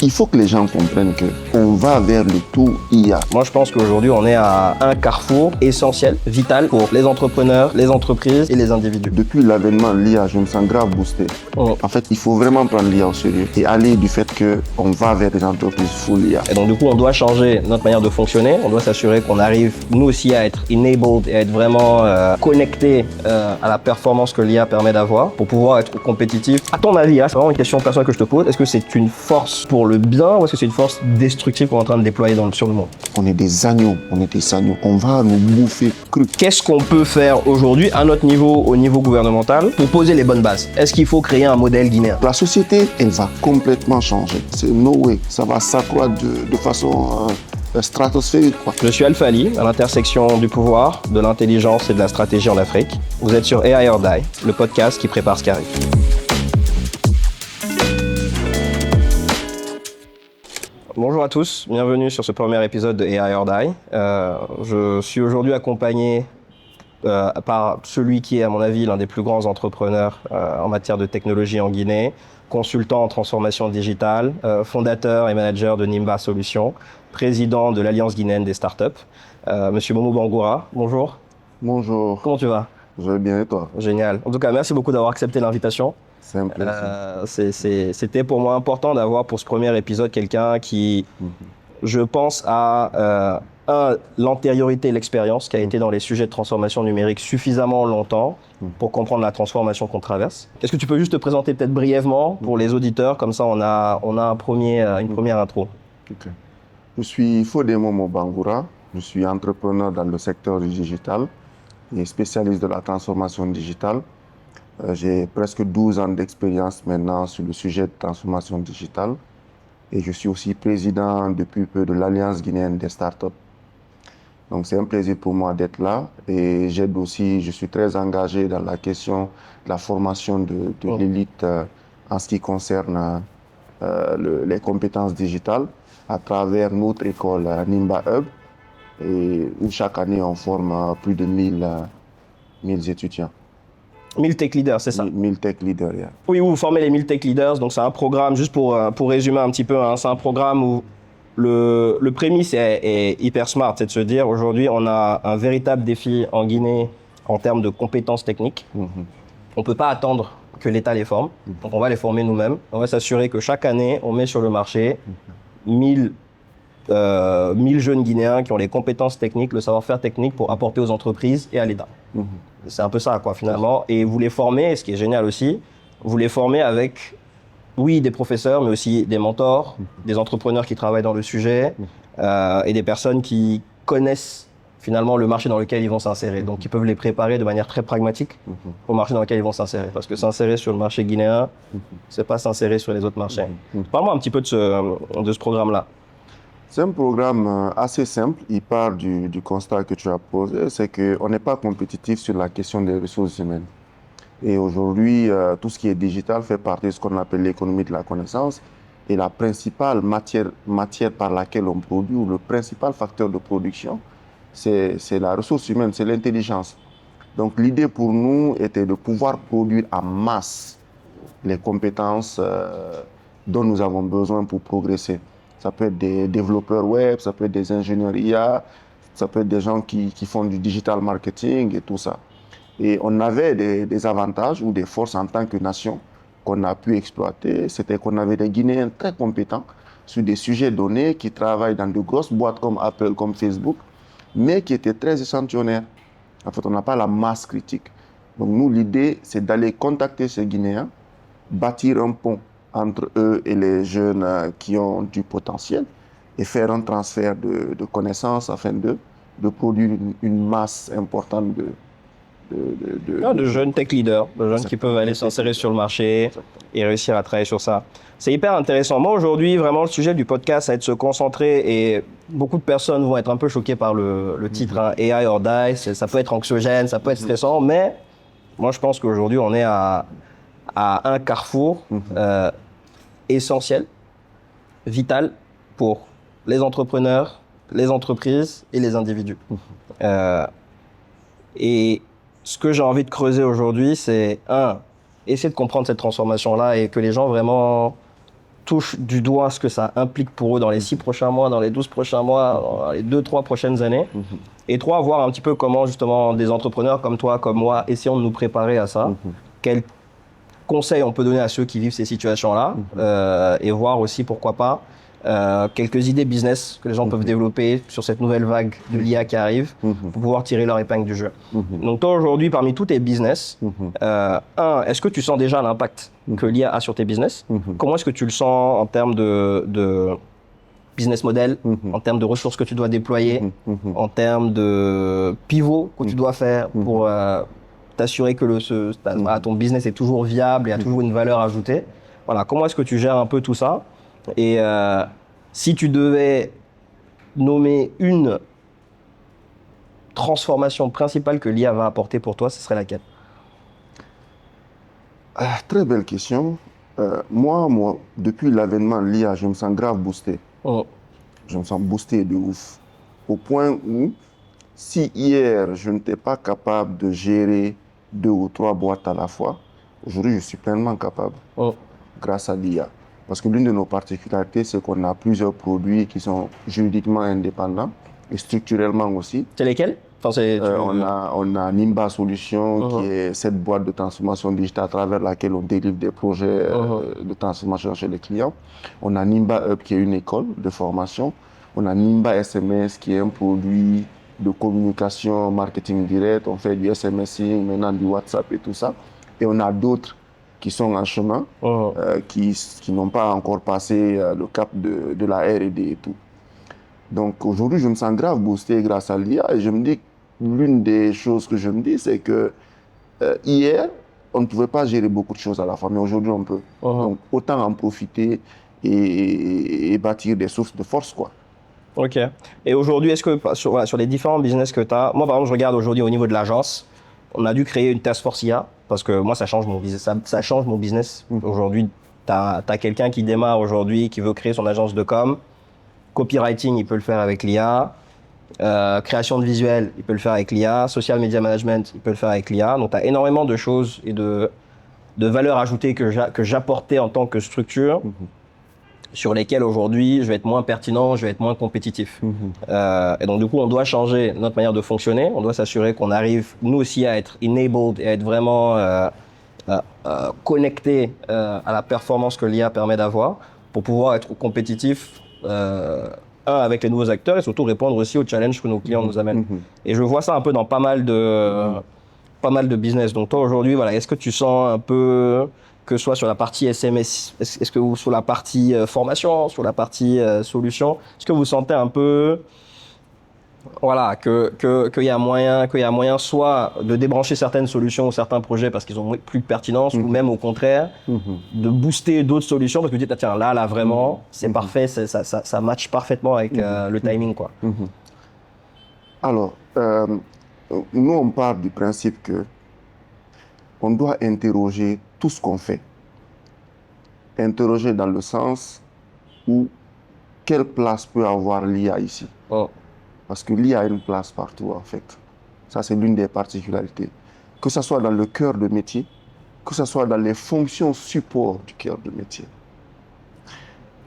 Il faut que les gens comprennent qu'on va vers le tout IA. Moi, je pense qu'aujourd'hui, on est à un carrefour essentiel, vital pour les entrepreneurs, les entreprises et les individus. Depuis l'avènement de l'IA, je me sens grave boosté. En fait, il faut vraiment prendre l'IA au sérieux et aller du fait qu'on va vers des entreprises full IA. Et donc, du coup, on doit changer notre manière de fonctionner. On doit s'assurer qu'on arrive, nous aussi, à être enabled et à être vraiment connecté à la performance que l'IA permet d'avoir pour pouvoir être compétitif. À ton avis, c'est vraiment une question personnelle que je te pose. Est-ce que c'est une force pour le bien ou est-ce que c'est une force destructive qu'on est en train de déployer sur le monde? On est des agneaux, on va nous bouffer cru. Qu'est-ce qu'on peut faire aujourd'hui à notre niveau, au niveau gouvernemental, pour poser les bonnes bases? Est-ce qu'il faut créer un modèle guinéen? La société, elle va complètement changer. C'est no way. Ça va s'accroître de façon stratosphérique, quoi. Je suis Alpha Ali, à l'intersection du pouvoir, de l'intelligence et de la stratégie en Afrique. Vous êtes sur AI or Die, le podcast qui prépare ce qui arrive. Bonjour à tous, bienvenue sur ce premier épisode de AI or Die. Je suis aujourd'hui accompagné par celui qui est, à mon avis, l'un des plus grands entrepreneurs en matière de technologie en Guinée, consultant en transformation digitale, fondateur et manager de Nimba Solutions, président de l'Alliance guinéenne des startups. Monsieur Momo Bangoura, bonjour. Bonjour. Comment tu vas? Je vais bien et toi? Génial. En tout cas, merci beaucoup d'avoir accepté l'invitation. C'est un plaisir. C'était pour moi important d'avoir pour ce premier épisode quelqu'un qui, je pense, a l'antériorité et l'expérience, qui a été dans les sujets de transformation numérique suffisamment longtemps pour comprendre la transformation qu'on traverse. Est-ce que tu peux juste te présenter peut-être brièvement pour les auditeurs, comme ça on a une première intro. Okay. Je suis Fodé Momo Bangoura, je suis entrepreneur dans le secteur du digital et spécialiste de la transformation digitale. J'ai presque 12 ans d'expérience maintenant sur le sujet de transformation digitale et je suis aussi président depuis peu de l'Alliance guinéenne des startups. Donc c'est un plaisir pour moi d'être là et j'aide aussi, je suis très engagé dans la question de la formation de l'élite en ce qui concerne les compétences digitales à travers notre école Nimba Hub et où chaque année on forme plus de 1000 étudiants. 1000 tech leaders, c'est ça? 1000 tech leaders, yeah. Oui, vous formez les 1000 tech leaders, donc c'est un programme, juste pour résumer un petit peu, hein, c'est un programme où le prémisse est hyper smart, c'est de se dire aujourd'hui on a un véritable défi en Guinée en termes de compétences techniques. On ne peut pas attendre que l'État les forme, donc on va les former nous-mêmes. On va s'assurer que chaque année on met sur le marché 1000 jeunes Guinéens qui ont les compétences techniques, le savoir-faire technique pour apporter aux entreprises et à l'État. C'est un peu ça, quoi, finalement. Et vous les formez, et ce qui est génial aussi, vous les formez avec, oui, des professeurs, mais aussi des mentors, des entrepreneurs qui travaillent dans le sujet et des personnes qui connaissent finalement le marché dans lequel ils vont s'insérer. Donc, ils peuvent les préparer de manière très pragmatique au marché dans lequel ils vont s'insérer. Parce que s'insérer sur le marché guinéen, c'est pas s'insérer sur les autres marchés. Parle-moi un petit peu de ce programme-là. C'est un programme assez simple. Il part du constat que tu as posé, c'est qu'on n'est pas compétitif sur la question des ressources humaines. Et aujourd'hui, tout ce qui est digital fait partie de ce qu'on appelle l'économie de la connaissance. Et la principale matière par laquelle on produit, ou le principal facteur de production, c'est la ressource humaine, c'est l'intelligence. Donc l'idée pour nous était de pouvoir produire en masse les compétences dont nous avons besoin pour progresser. Ça peut être des développeurs web, ça peut être des ingénieurs IA, ça peut être des gens qui font du digital marketing et tout ça. Et on avait des avantages ou des forces en tant que nation qu'on a pu exploiter. C'était qu'on avait des Guinéens très compétents sur des sujets donnés qui travaillent dans de grosses boîtes comme Apple, comme Facebook, mais qui étaient très échantillonnaires. En fait, on n'a pas la masse critique. Donc nous, l'idée, c'est d'aller contacter ces Guinéens, bâtir un pont entre eux et les jeunes qui ont du potentiel et faire un transfert de connaissances afin de produire une masse importante de jeunes tech leaders, de jeunes qui peuvent aller s'insérer sur le marché et réussir à travailler sur ça. C'est hyper intéressant. Moi, aujourd'hui, vraiment, le sujet du podcast, ça va être de se concentrer et beaucoup de personnes vont être un peu choquées par le titre, hein, AI or Die. Ça peut être anxiogène, ça peut être stressant, mais moi, je pense qu'aujourd'hui, on est à un carrefour essentiel, vital pour les entrepreneurs, les entreprises et les individus. Et ce que j'ai envie de creuser aujourd'hui, c'est essayer de comprendre cette transformation-là et que les gens vraiment touchent du doigt ce que ça implique pour eux dans les 6 prochains mois, dans les 12 prochains mois, dans les 2-3 prochaines années. Et 3, voir un petit peu comment justement des entrepreneurs comme toi, comme moi, essayons de nous préparer à ça. Quels conseils on peut donner à ceux qui vivent ces situations-là et voir aussi, pourquoi pas, quelques idées business que les gens peuvent développer sur cette nouvelle vague de l'IA qui arrive pour pouvoir tirer leur épingle du jeu. Donc toi aujourd'hui, parmi tous tes business, est-ce que tu sens déjà l'impact que l'IA a sur tes business? Comment est-ce que tu le sens en termes de business model, en termes de ressources que tu dois déployer, en termes de pivot que tu dois faire pour t'assurer que ton business est toujours viable et a toujours une valeur ajoutée? Voilà, comment est-ce que tu gères un peu tout ça? Et si tu devais nommer une transformation principale que l'IA va apporter pour toi, ce serait laquelle? Très belle question. Moi, depuis l'avènement de l'IA, je me sens grave boosté. Je me sens boosté de ouf. Au point où, si hier, je n'étais pas capable de gérer 2 ou 3 boîtes à la fois, aujourd'hui, je suis pleinement capable grâce à l'IA. Parce que l'une de nos particularités, c'est qu'on a plusieurs produits qui sont juridiquement indépendants et structurellement aussi. C'est lesquels? On a Nimba Solutions, qui est cette boîte de transformation digitale à travers laquelle on délivre des projets de transformation chez les clients. On a Nimba Hub, qui est une école de formation. On a Nimba SMS, qui est un produit de communication, marketing direct. On fait du SMSing, maintenant du WhatsApp et tout ça. Et on a d'autres qui sont en chemin, qui n'ont pas encore passé le cap de la R&D et tout. Donc aujourd'hui, je me sens grave boosté grâce à l'IA et je me dis, l'une des choses que je me dis, c'est que hier, on ne pouvait pas gérer beaucoup de choses à la fois, mais aujourd'hui, on peut. Donc autant en profiter et bâtir des sources de force, quoi. Ok. Et aujourd'hui, est-ce que sur les différents business que tu as, moi par exemple, je regarde aujourd'hui au niveau de l'agence, on a dû créer une task force IA parce que moi, ça change mon business. Ça change mon business. Aujourd'hui, tu as quelqu'un qui démarre aujourd'hui, qui veut créer son agence de com. Copywriting, il peut le faire avec l'IA. Création de visuels, il peut le faire avec l'IA. Social media management, il peut le faire avec l'IA. Donc, tu as énormément de choses et de valeurs ajoutées que j'apportais en tant que structure sur lesquelles aujourd'hui, je vais être moins pertinent, je vais être moins compétitif. Et donc, du coup, on doit changer notre manière de fonctionner. On doit s'assurer qu'on arrive, nous aussi, à être enabled et à être vraiment connecté à la performance que l'IA permet d'avoir pour pouvoir être compétitif avec les nouveaux acteurs et surtout répondre aussi aux challenges que nos clients nous amènent. Et je vois ça un peu dans pas mal de business. Donc toi aujourd'hui, voilà, est-ce que tu sens un peu, que ce soit sur la partie SMS, est-ce que sur la partie formation, sur la partie solution, est-ce que vous sentez un peu voilà, qu'il y a moyen soit de débrancher certaines solutions ou certains projets parce qu'ils ont plus de pertinence ou même au contraire de booster d'autres solutions parce que tu dis tiens là vraiment c'est parfait, ça match parfaitement avec le timing quoi. Alors nous on part du principe que on doit interroger tout ce qu'on fait. Interroger dans le sens où quelle place peut avoir l'IA ici. Parce que l'IA a une place partout, en fait. Ça, c'est l'une des particularités. Que ce soit dans le cœur de métier, que ce soit dans les fonctions support du cœur de métier.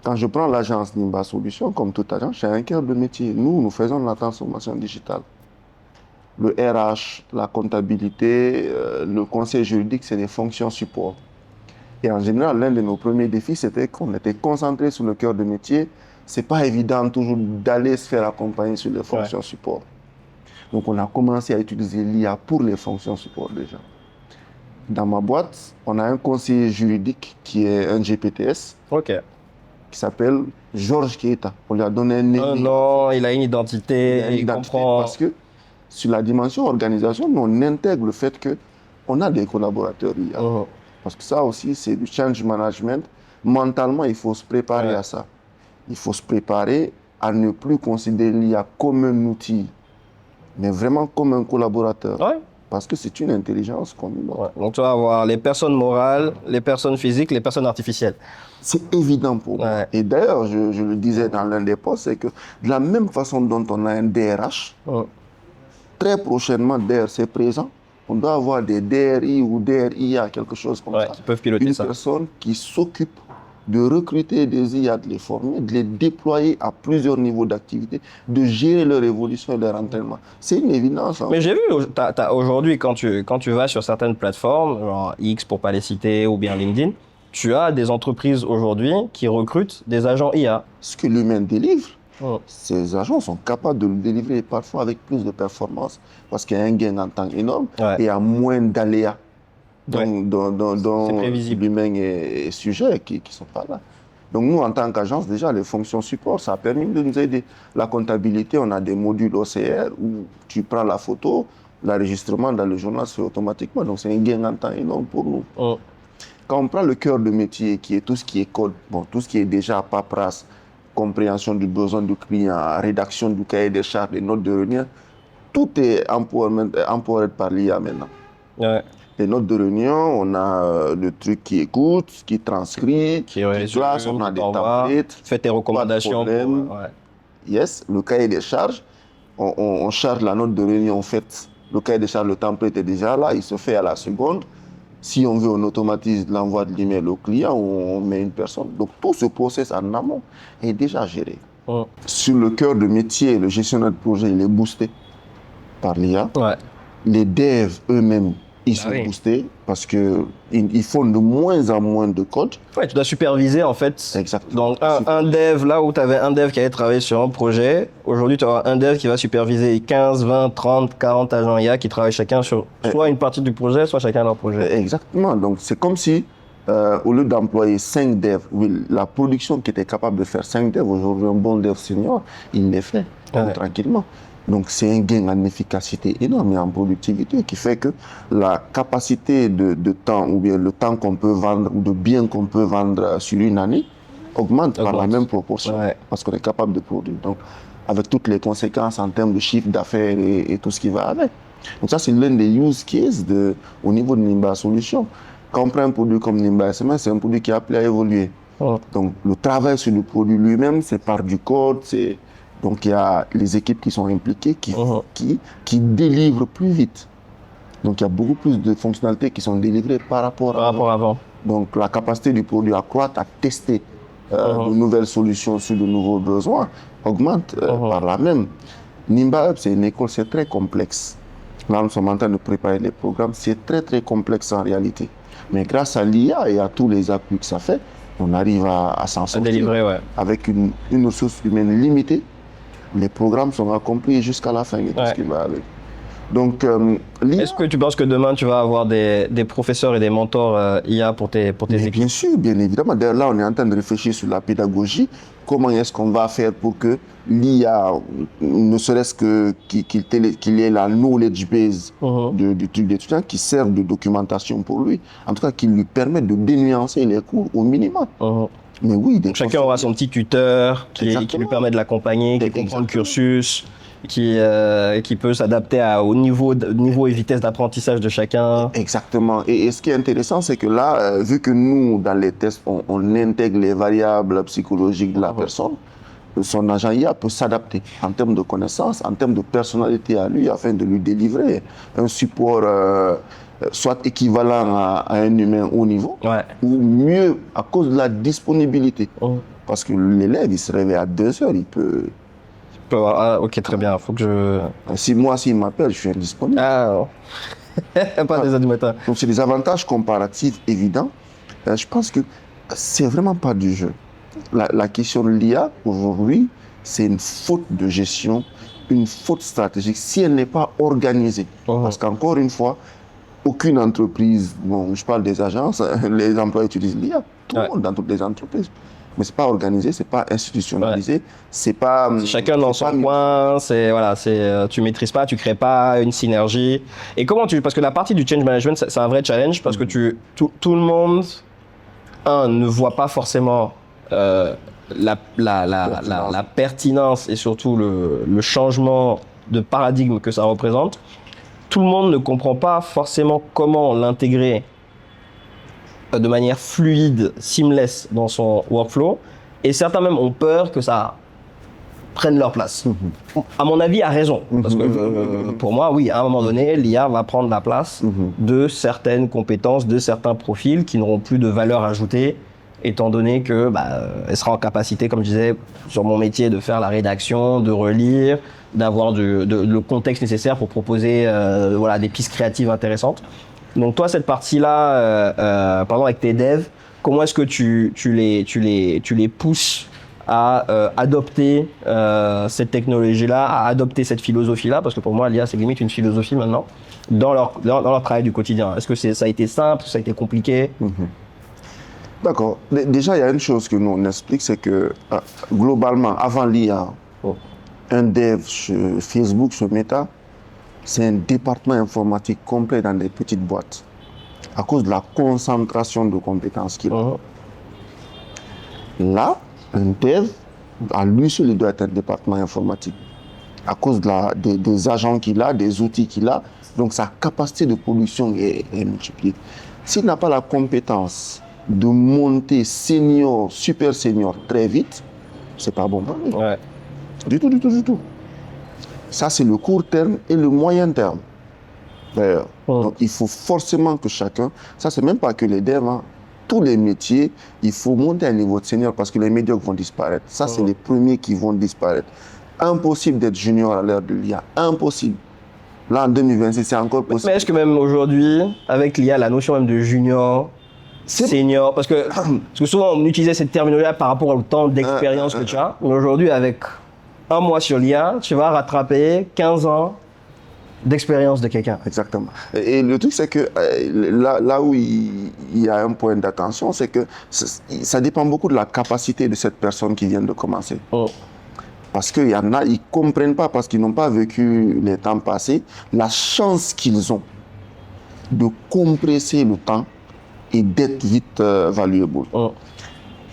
Quand je prends l'agence Nimba Solutions, comme toute agence, j'ai un cœur de métier. Nous faisons la transformation digitale. Le RH, la comptabilité, le conseil juridique, c'est des fonctions support. Et en général, l'un de nos premiers défis, c'était qu'on était concentré sur le cœur de métier. C'est pas évident toujours d'aller se faire accompagner sur les fonctions support. Donc on a commencé à utiliser l'IA pour les fonctions support déjà. Dans ma boîte, on a un conseiller juridique qui est un GPTS, qui s'appelle Georges Keita. On lui a donné un nom. Non, il a une identité, il comprend. Parce que sur la dimension organisation, on intègre le fait qu'on a des collaborateurs IA. Parce que ça aussi, c'est du change management. Mentalement, il faut se préparer à ça. Il faut se préparer à ne plus considérer l'IA comme un outil, mais vraiment comme un collaborateur. Parce que c'est une intelligence comme une autre. Donc tu vas avoir les personnes morales, les personnes physiques, les personnes artificielles. C'est évident pour moi. Et d'ailleurs, je le disais dans l'un des posts, c'est que de la même façon dont on a un DRH, très prochainement, DRC présent, on doit avoir des DRI ou DRIA, quelque chose comme ça. Qui peuvent piloter une ça. Personne qui s'occupe de recruter des IA, de les former, de les déployer à plusieurs niveaux d'activité, de gérer leur évolution et leur entraînement. C'est une évidence. Mais j'ai vu, aujourd'hui, quand tu vas sur certaines plateformes, genre X pour pas les citer, ou bien LinkedIn, tu as des entreprises aujourd'hui qui recrutent des agents IA. Ce que l'humain délivre, ces agents sont capables de le délivrer parfois avec plus de performance parce qu'il y a un gain en temps énorme et à moins d'aléas dont l'humain est sujet qui ne sont pas là. Donc nous, en tant qu'agence, déjà, les fonctions support, ça a permis de nous aider. La comptabilité, on a des modules OCR où tu prends la photo, l'enregistrement dans le journal se fait automatiquement. Donc c'est un gain en temps énorme pour nous. Quand on prend le cœur de métier, qui est tout ce qui est code, tout ce qui est déjà paperasse, compréhension du besoin du client, rédaction du cahier des charges, des notes de réunion, tout est empowered par l'IA maintenant. Les notes de réunion, on a le truc qui écoute, qui transcrit, qui classe, on a des templates. Fait tes recommandations. Yes, le cahier des charges, on charge la note de réunion faite. Le cahier des charges, le template est déjà là, il se fait à la seconde. Si on veut, on automatise l'envoi de l'email au client ou on met une personne. Donc tout ce process en amont est déjà géré. Sur le cœur de métier, le gestionnaire de projet, il est boosté par l'IA. Les devs eux-mêmes, ils sont boostés parce qu'ils font de moins en moins de code. Tu dois superviser en fait. Exactement. Donc un dev, là où tu avais un dev qui allait travailler sur un projet, aujourd'hui tu auras un dev qui va superviser 15, 20, 30, 40 agents IA qui travaillent chacun sur soit une partie du projet, soit chacun leur projet. Exactement. Donc c'est comme si au lieu d'employer 5 devs, la production qui était capable de faire 5 devs, aujourd'hui un bon dev senior, il les fait tranquillement. Donc c'est un gain en efficacité énorme et en productivité qui fait que la capacité de temps ou bien le temps qu'on peut vendre ou de biens qu'on peut vendre sur une année augmente par la même proportion parce qu'on est capable de produire. Donc avec toutes les conséquences en termes de chiffre d'affaires et tout ce qui va avec. Donc ça c'est l'un des use cases au niveau de Nimba Solutions. Quand on prend un produit comme Nimba SMS, c'est un produit qui est appelé à évoluer. Donc le travail sur le produit lui-même, c'est par du code, donc il y a les équipes qui sont impliquées, qui délivrent plus vite. Donc il y a beaucoup plus de fonctionnalités qui sont délivrées par rapport à avant. Donc la capacité du produit à croître, à tester de nouvelles solutions sur de nouveaux besoins augmente par la même. Nimba Hub, c'est une école, c'est très complexe. Là, nous sommes en train de préparer les programmes, c'est très très complexe en réalité. Mais grâce à l'IA et à tous les appuis que ça fait, on arrive à s'en sortir. Délivrer, avec une ressource humaine limitée. Les programmes sont accomplis jusqu'à la fin et tout ce qui va avec. Donc, est-ce que tu penses que demain tu vas avoir des professeurs et des mentors IA pour tes équipes? Bien sûr, bien évidemment. D'ailleurs, là, on est en train de réfléchir sur la pédagogie. Comment est-ce qu'on va faire pour que l'IA, ne serait-ce qu'il ait la knowledge base du truc d'étudiant qui serve de documentation pour lui, en tout cas qui lui permette de dénuancer les cours au minimum. Mais oui, chacun aura son petit tuteur qui lui permet de l'accompagner, qui comprend le cursus, qui peut s'adapter au niveau et vitesse d'apprentissage de chacun. Exactement. Et ce qui est intéressant, c'est que là, vu que nous, dans les tests, on intègre les variables psychologiques de la personne, son agent IA peut s'adapter en termes de connaissances, en termes de personnalité à lui, afin de lui délivrer un support soit équivalent à un humain haut niveau, ou mieux à cause de la disponibilité. Parce que l'élève, il se réveille à 2 heures, il peut... ok, très bien, faut que je... s'il m'appelle, je suis indisponible. Pas des heures du matin. Donc c'est des avantages comparatifs évidents. Je pense que c'est vraiment pas du jeu. La question de l'IA, aujourd'hui, c'est une faute de gestion, une faute stratégique, si elle n'est pas organisée. Parce qu'encore une fois, aucune entreprise, je parle des agences, les employés utilisent l'IA, tout le monde dans toutes les entreprises. Mais c'est pas organisé, c'est pas institutionnalisé, c'est pas... Chacun dans son coin, tu maîtrises pas, tu crées pas une synergie. Et parce que la partie du change management, c'est un vrai challenge parce que tout le monde, ne voit pas forcément la pertinence et surtout le changement de paradigme que ça représente. Tout le monde ne comprend pas forcément comment l'intégrer de manière fluide, seamless dans son workflow. Et certains même ont peur que ça prenne leur place. À mon avis, a raison. Parce que pour moi, oui, à un moment donné, l'IA va prendre la place de certaines compétences, de certains profils qui n'auront plus de valeur ajoutée étant donné que elle sera en capacité, comme je disais, sur mon métier, de faire la rédaction, de relire, d'avoir le contexte nécessaire pour proposer des pistes créatives intéressantes. Donc toi, cette partie-là, avec tes devs, comment est-ce que tu les pousses à adopter cette technologie-là, à adopter cette philosophie-là, parce que pour moi, l'IA, c'est limite une philosophie maintenant, dans leur travail du quotidien. Est-ce que ça a été simple, ça a été compliqué? D'accord. Déjà, il y a une chose que nous on explique, c'est que globalement, avant l'IA, un dev sur Facebook, sur Meta, c'est un département informatique complet dans des petites boîtes, à cause de la concentration de compétences qu'il a. Là, un dev, à lui seul, il doit être un département informatique, à cause des agents qu'il a, des outils qu'il a, donc sa capacité de production est multipliée. S'il n'a pas la compétence de monter senior, super senior très vite, c'est pas bon pour lui. Ouais. Du tout. Ça, c'est le court terme et le moyen terme. D'ailleurs, donc il faut forcément que chacun, ça c'est même pas que les devs, hein, tous les métiers, il faut monter à un niveau de senior parce que les médiocres vont disparaître. Ça, c'est les premiers qui vont disparaître. Impossible d'être junior à l'heure de l'IA, impossible. Là, en 2026, c'est encore possible. Mais est-ce que même aujourd'hui, avec l'IA, la notion même de junior, senior, parce que souvent on utilisait cette terminologie par rapport au temps d'expérience que tu as, mais aujourd'hui, avec un mois sur l'IA, tu vas rattraper 15 ans d'expérience de quelqu'un. Exactement. Et le truc, c'est que là où il y a un point d'attention, c'est que ça dépend beaucoup de la capacité de cette personne qui vient de commencer. Parce qu'il y en a, ils ne comprennent pas, parce qu'ils n'ont pas vécu les temps passés, la chance qu'ils ont de compresser le temps et d'être vite valuable.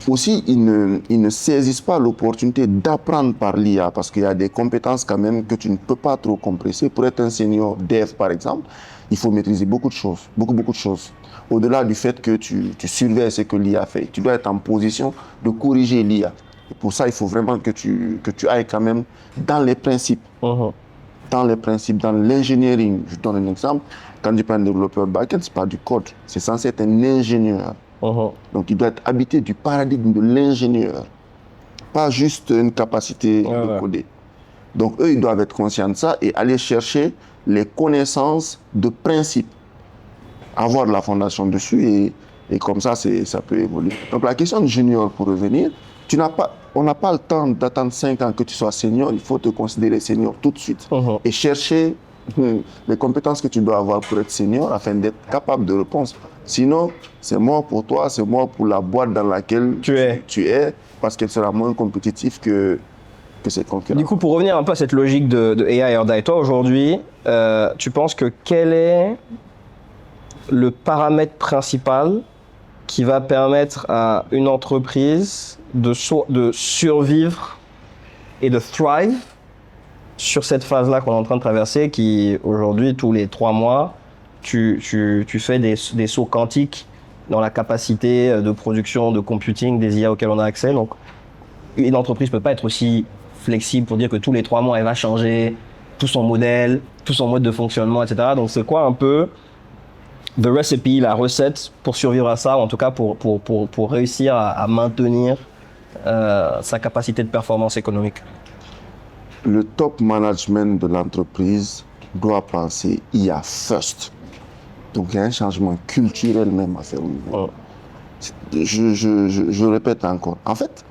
Aussi, ils ne saisissent pas l'opportunité d'apprendre par l'IA parce qu'il y a des compétences quand même que tu ne peux pas trop compresser. Pour être un senior dev, par exemple, il faut maîtriser beaucoup de choses, beaucoup de choses. Au-delà du fait que tu surveilles ce que l'IA fait, tu dois être en position de corriger l'IA. Et pour ça, il faut vraiment que tu ailles quand même dans les principes. Dans les principes, dans l'engineering. Je donne un exemple. Quand tu prends un développeur back-end, ce n'est pas du code. C'est censé être un ingénieur. Donc, il doit être habité du paradigme de l'ingénieur, pas juste une capacité de coder. Donc, eux, ils doivent être conscients de ça et aller chercher les connaissances de principe, avoir la fondation dessus et comme ça, ça peut évoluer. Donc, la question de junior, pour revenir, on n'a pas le temps d'attendre 5 ans que tu sois senior, il faut te considérer senior tout de suite et chercher les compétences que tu dois avoir pour être senior afin d'être capable de répondre. Sinon, c'est mort pour toi, c'est mort pour la boîte dans laquelle tu es parce qu'elle sera moins compétitive que ses concurrents. Du coup, pour revenir un peu à cette logique de AI or Die, toi aujourd'hui, tu penses que quel est le paramètre principal qui va permettre à une entreprise de survivre et de thrive sur cette phase-là qu'on est en train de traverser, qui aujourd'hui, tous les 3 mois, tu fais des sauts quantiques dans la capacité de production, de computing des IA auxquels on a accès. Donc, une entreprise ne peut pas être aussi flexible pour dire que tous les 3 mois, elle va changer tout son modèle, tout son mode de fonctionnement, etc. Donc, c'est quoi un peu the recipe, la recette pour survivre à ça, ou en tout cas pour réussir à maintenir sa capacité de performance économique? Le top management de l'entreprise doit penser IA first. Donc, il y a un changement culturel même à faire au niveau. Je répète encore. En fait,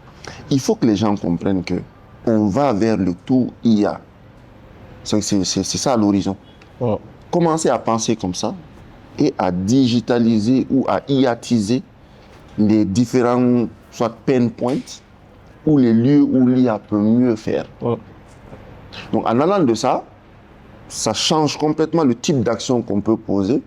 il faut que les gens comprennent qu'on va vers le tout IA. C'est ça l'horizon. Commencer à penser comme ça et à digitaliser ou à IAtiser les différents, soit pain points, ou les lieux où l'IA peut mieux faire. Donc, en allant de ça, ça change complètement le type d'action qu'on peut poser.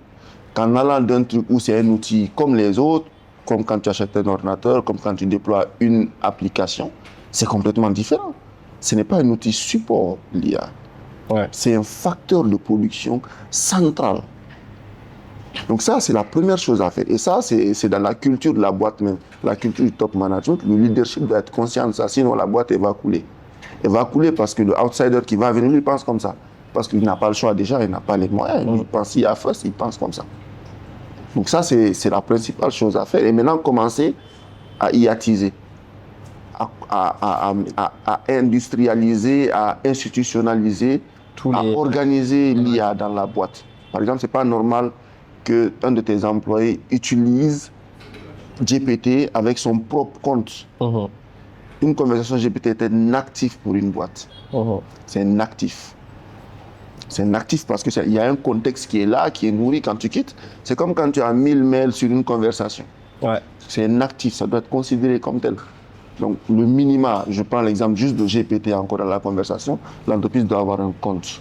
Qu'en allant d'un truc où c'est un outil comme les autres, comme quand tu achètes un ordinateur, comme quand tu déploies une application, c'est complètement différent. Ce n'est pas un outil support, l'IA. C'est un facteur de production central. Donc ça, c'est la première chose à faire. Et ça, c'est dans la culture de la boîte même, la culture du top management. Le leadership doit être conscient de ça, sinon la boîte, elle va couler. Elle va couler parce que le outsider qui va venir, il pense comme ça. Parce qu'il n'a pas le choix déjà, il n'a pas les moyens. Il pense il y a first, il pense comme ça. Donc ça, c'est la principale chose à faire. Et maintenant, commencer à iatiser, à industrialiser, à institutionnaliser, à organiser l'IA dans la boîte. Par exemple, ce n'est pas normal qu'un de tes employés utilise GPT avec son propre compte. Une conversation GPT est un actif pour une boîte. C'est un actif. C'est un actif parce qu'il y a un contexte qui est là, qui est nourri quand tu quittes. C'est comme quand tu as 1000 mails sur une conversation. Ouais. C'est un actif, ça doit être considéré comme tel. Donc le minima, je prends l'exemple juste de GPT encore dans la conversation, l'entreprise doit avoir un compte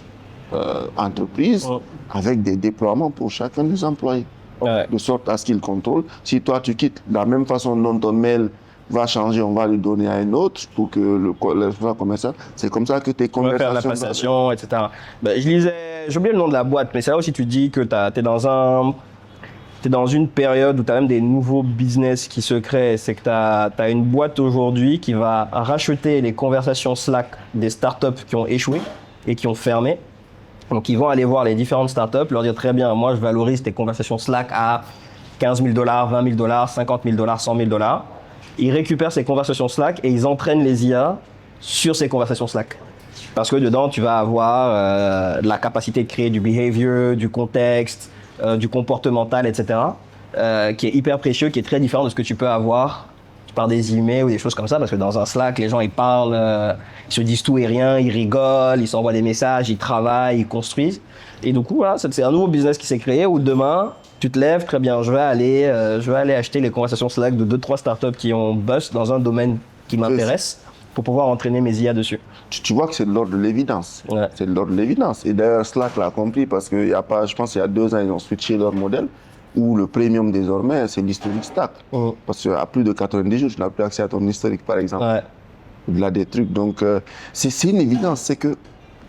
entreprise avec des déploiements pour chacun des employés. Ouais. De sorte à ce qu'ils contrôlent. Si toi tu quittes, de la même façon dont ton mail va changer, on va le donner à un autre pour que le responsable commercial, c'est comme ça que tes conversations... On va faire la passation, etc. Ben, j'ai oublié le nom de la boîte, mais c'est là aussi tu dis que t'es dans une période où tu as même des nouveaux business qui se créent. C'est que tu as une boîte aujourd'hui qui va racheter les conversations Slack des startups qui ont échoué et qui ont fermé. Donc, ils vont aller voir les différentes startups, leur dire très bien, moi, je valorise tes conversations Slack à 15 000 $, 20 000 $, 50 000 $, 100 000 $. Ils récupèrent ces conversations Slack et ils entraînent les IA sur ces conversations Slack. Parce que dedans, tu vas avoir la capacité de créer du behavior, du contexte, du comportemental, etc., qui est hyper précieux, qui est très différent de ce que tu peux avoir par des emails ou des choses comme ça, parce que dans un Slack, les gens, ils parlent, ils se disent tout et rien, ils rigolent, ils s'envoient des messages, ils travaillent, ils construisent. Et du coup, voilà, c'est un nouveau business qui s'est créé où demain, tu te lèves, très bien, je vais aller acheter les conversations Slack de 2-3 startups qui ont bust dans un domaine qui m'intéresse pour pouvoir entraîner mes IA dessus. Tu vois que c'est de l'ordre de l'évidence. Ouais. C'est de l'ordre de l'évidence. Et d'ailleurs, Slack l'a compris parce qu'il y a pas, je pense qu'il y a 2 ans, ils ont switché leur modèle où le premium désormais, c'est l'historique stack. Parce qu'à plus de 90 jours, tu n'as plus accès à ton historique, par exemple. Ouais. Au-delà des trucs. Donc, c'est une évidence. C'est que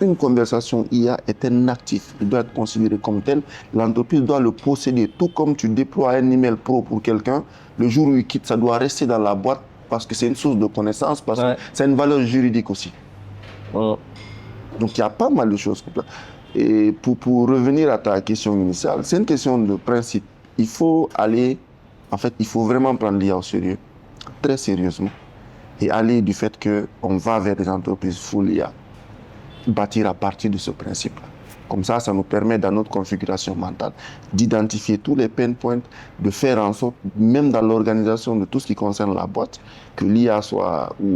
une conversation IA est un actif. Il doit être considéré comme tel. L'entreprise doit le posséder. Tout comme tu déploies un email pro pour quelqu'un, le jour où il quitte, ça doit rester dans la boîte parce que c'est une source de connaissance, parce que c'est une valeur juridique aussi. Donc, il y a pas mal de choses comme ça. Et pour revenir à ta question initiale, c'est une question de principe. Il faut vraiment prendre l'IA au sérieux, très sérieusement, et aller du fait qu'on va vers des entreprises full IA, bâtir à partir de ce principe-là. Comme ça nous permet dans notre configuration mentale d'identifier tous les pain points, de faire en sorte, même dans l'organisation de tout ce qui concerne la boîte, que l'IA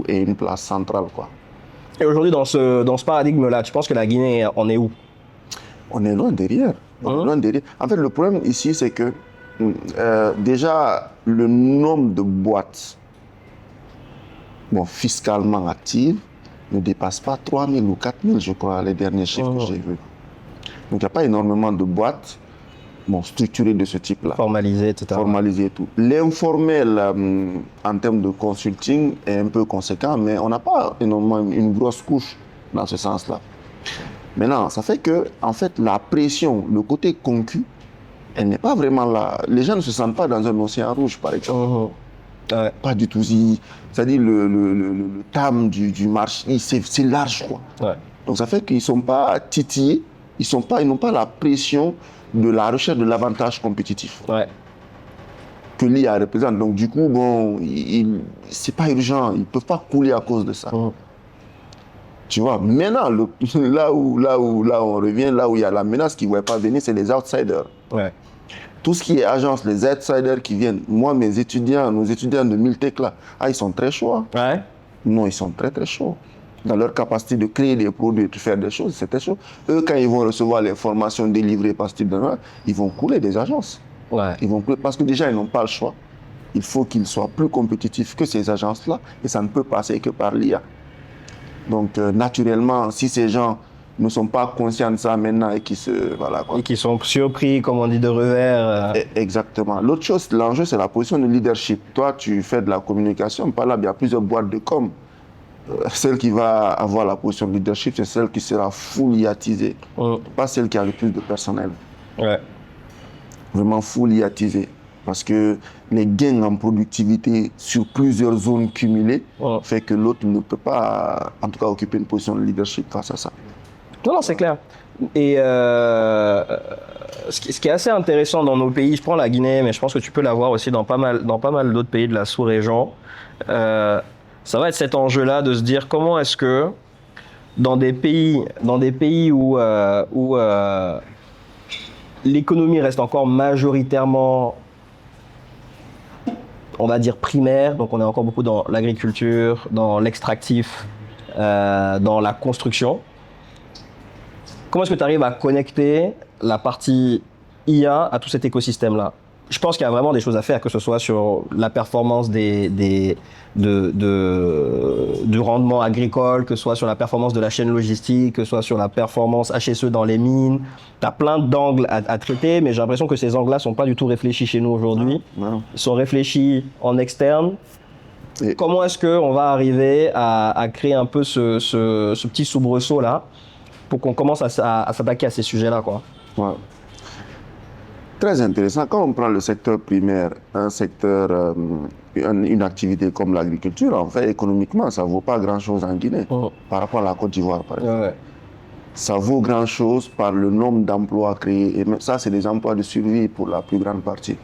ait une place centrale, quoi. Et aujourd'hui, dans ce paradigme-là, tu penses que la Guinée, on est où? On est loin derrière. Loin derrière. En fait, le problème ici, c'est que déjà, le nombre de boîtes fiscalement actives ne dépasse pas 3 000 ou 4 000, je crois, les derniers chiffres que j'ai vus. Donc, il n'y a pas énormément de boîtes structurées de ce type-là. Formalisées, etc. Formalisées et tout. L'informel, en termes de consulting, est un peu conséquent, mais on n'a pas énormément une grosse couche dans ce sens-là. Maintenant, ça fait que, en fait, la pression, le côté concu, elle n'est pas vraiment là. Les gens ne se sentent pas dans un océan rouge, par exemple. Pas du tout. C'est-à-dire le terme du marché, c'est large, quoi. Ouais. Donc ça fait qu'ils ne sont pas titillés, ils n'ont pas la pression de la recherche de l'avantage compétitif que l'IA représente. Donc du coup, c'est pas urgent, ils ne peuvent pas couler à cause de ça. Tu vois, maintenant, là où on revient, là où il y a la menace qui ne va pas venir, c'est les outsiders. Ouais. Tout ce qui est agence, les outsiders qui viennent. Moi, nos étudiants de Miltech, là, ils sont très chauds. Ouais. Non, ils sont très, très chauds. Dans leur capacité de créer des produits, de faire des choses, c'est très chaud. Eux, quand ils vont recevoir les formations délivrées par ce type de gens, ils vont couler des agences. Ouais. Ils vont couler, parce que déjà, ils n'ont pas le choix. Il faut qu'ils soient plus compétitifs que ces agences-là, et ça ne peut passer que par l'IA. Donc, naturellement, si ces gens ne sont pas conscients de ça maintenant et qui et qui sont surpris, comme on dit, de revers. Exactement. L'autre chose, l'enjeu, c'est la position de leadership. Toi, tu fais de la communication. Par là, il y a plusieurs boîtes de com. Celle qui va avoir la position de leadership, c'est celle qui sera full IAtisée. Pas celle qui a le plus de personnel. Ouais. Vraiment full IAtisée. Parce que les gains en productivité sur plusieurs zones cumulées fait que l'autre ne peut pas, en tout cas, occuper une position de leadership face à ça. Non, c'est clair. Et ce qui est assez intéressant dans nos pays, je prends la Guinée, mais je pense que tu peux l'avoir aussi dans pas mal d'autres pays de la sous-région, ça va être cet enjeu-là de se dire comment est-ce que dans des pays où l'économie reste encore majoritairement, on va dire primaire, donc on est encore beaucoup dans l'agriculture, dans l'extractif, dans la construction. Comment est-ce que tu arrives à connecter la partie IA à tout cet écosystème-là? Je pense qu'il y a vraiment des choses à faire, que ce soit sur la performance du rendement agricole, que ce soit sur la performance de la chaîne logistique, que ce soit sur la performance HSE dans les mines. Tu as plein d'angles à traiter, mais j'ai l'impression que ces angles-là ne sont pas du tout réfléchis chez nous aujourd'hui. Non. Ils sont réfléchis en externe. Et comment est-ce qu'on va arriver à créer un peu ce petit soubresaut-là pour qu'on commence à s'attaquer à ces sujets-là, quoi? Ouais. Très intéressant. Quand on prend le secteur primaire, un secteur, une activité comme l'agriculture, en fait, économiquement, ça ne vaut pas grand-chose en Guinée par rapport à la Côte d'Ivoire, par exemple. Ouais. Ça vaut grand-chose par le nombre d'emplois créés. Et ça, c'est des emplois de survie pour la plus grande partie.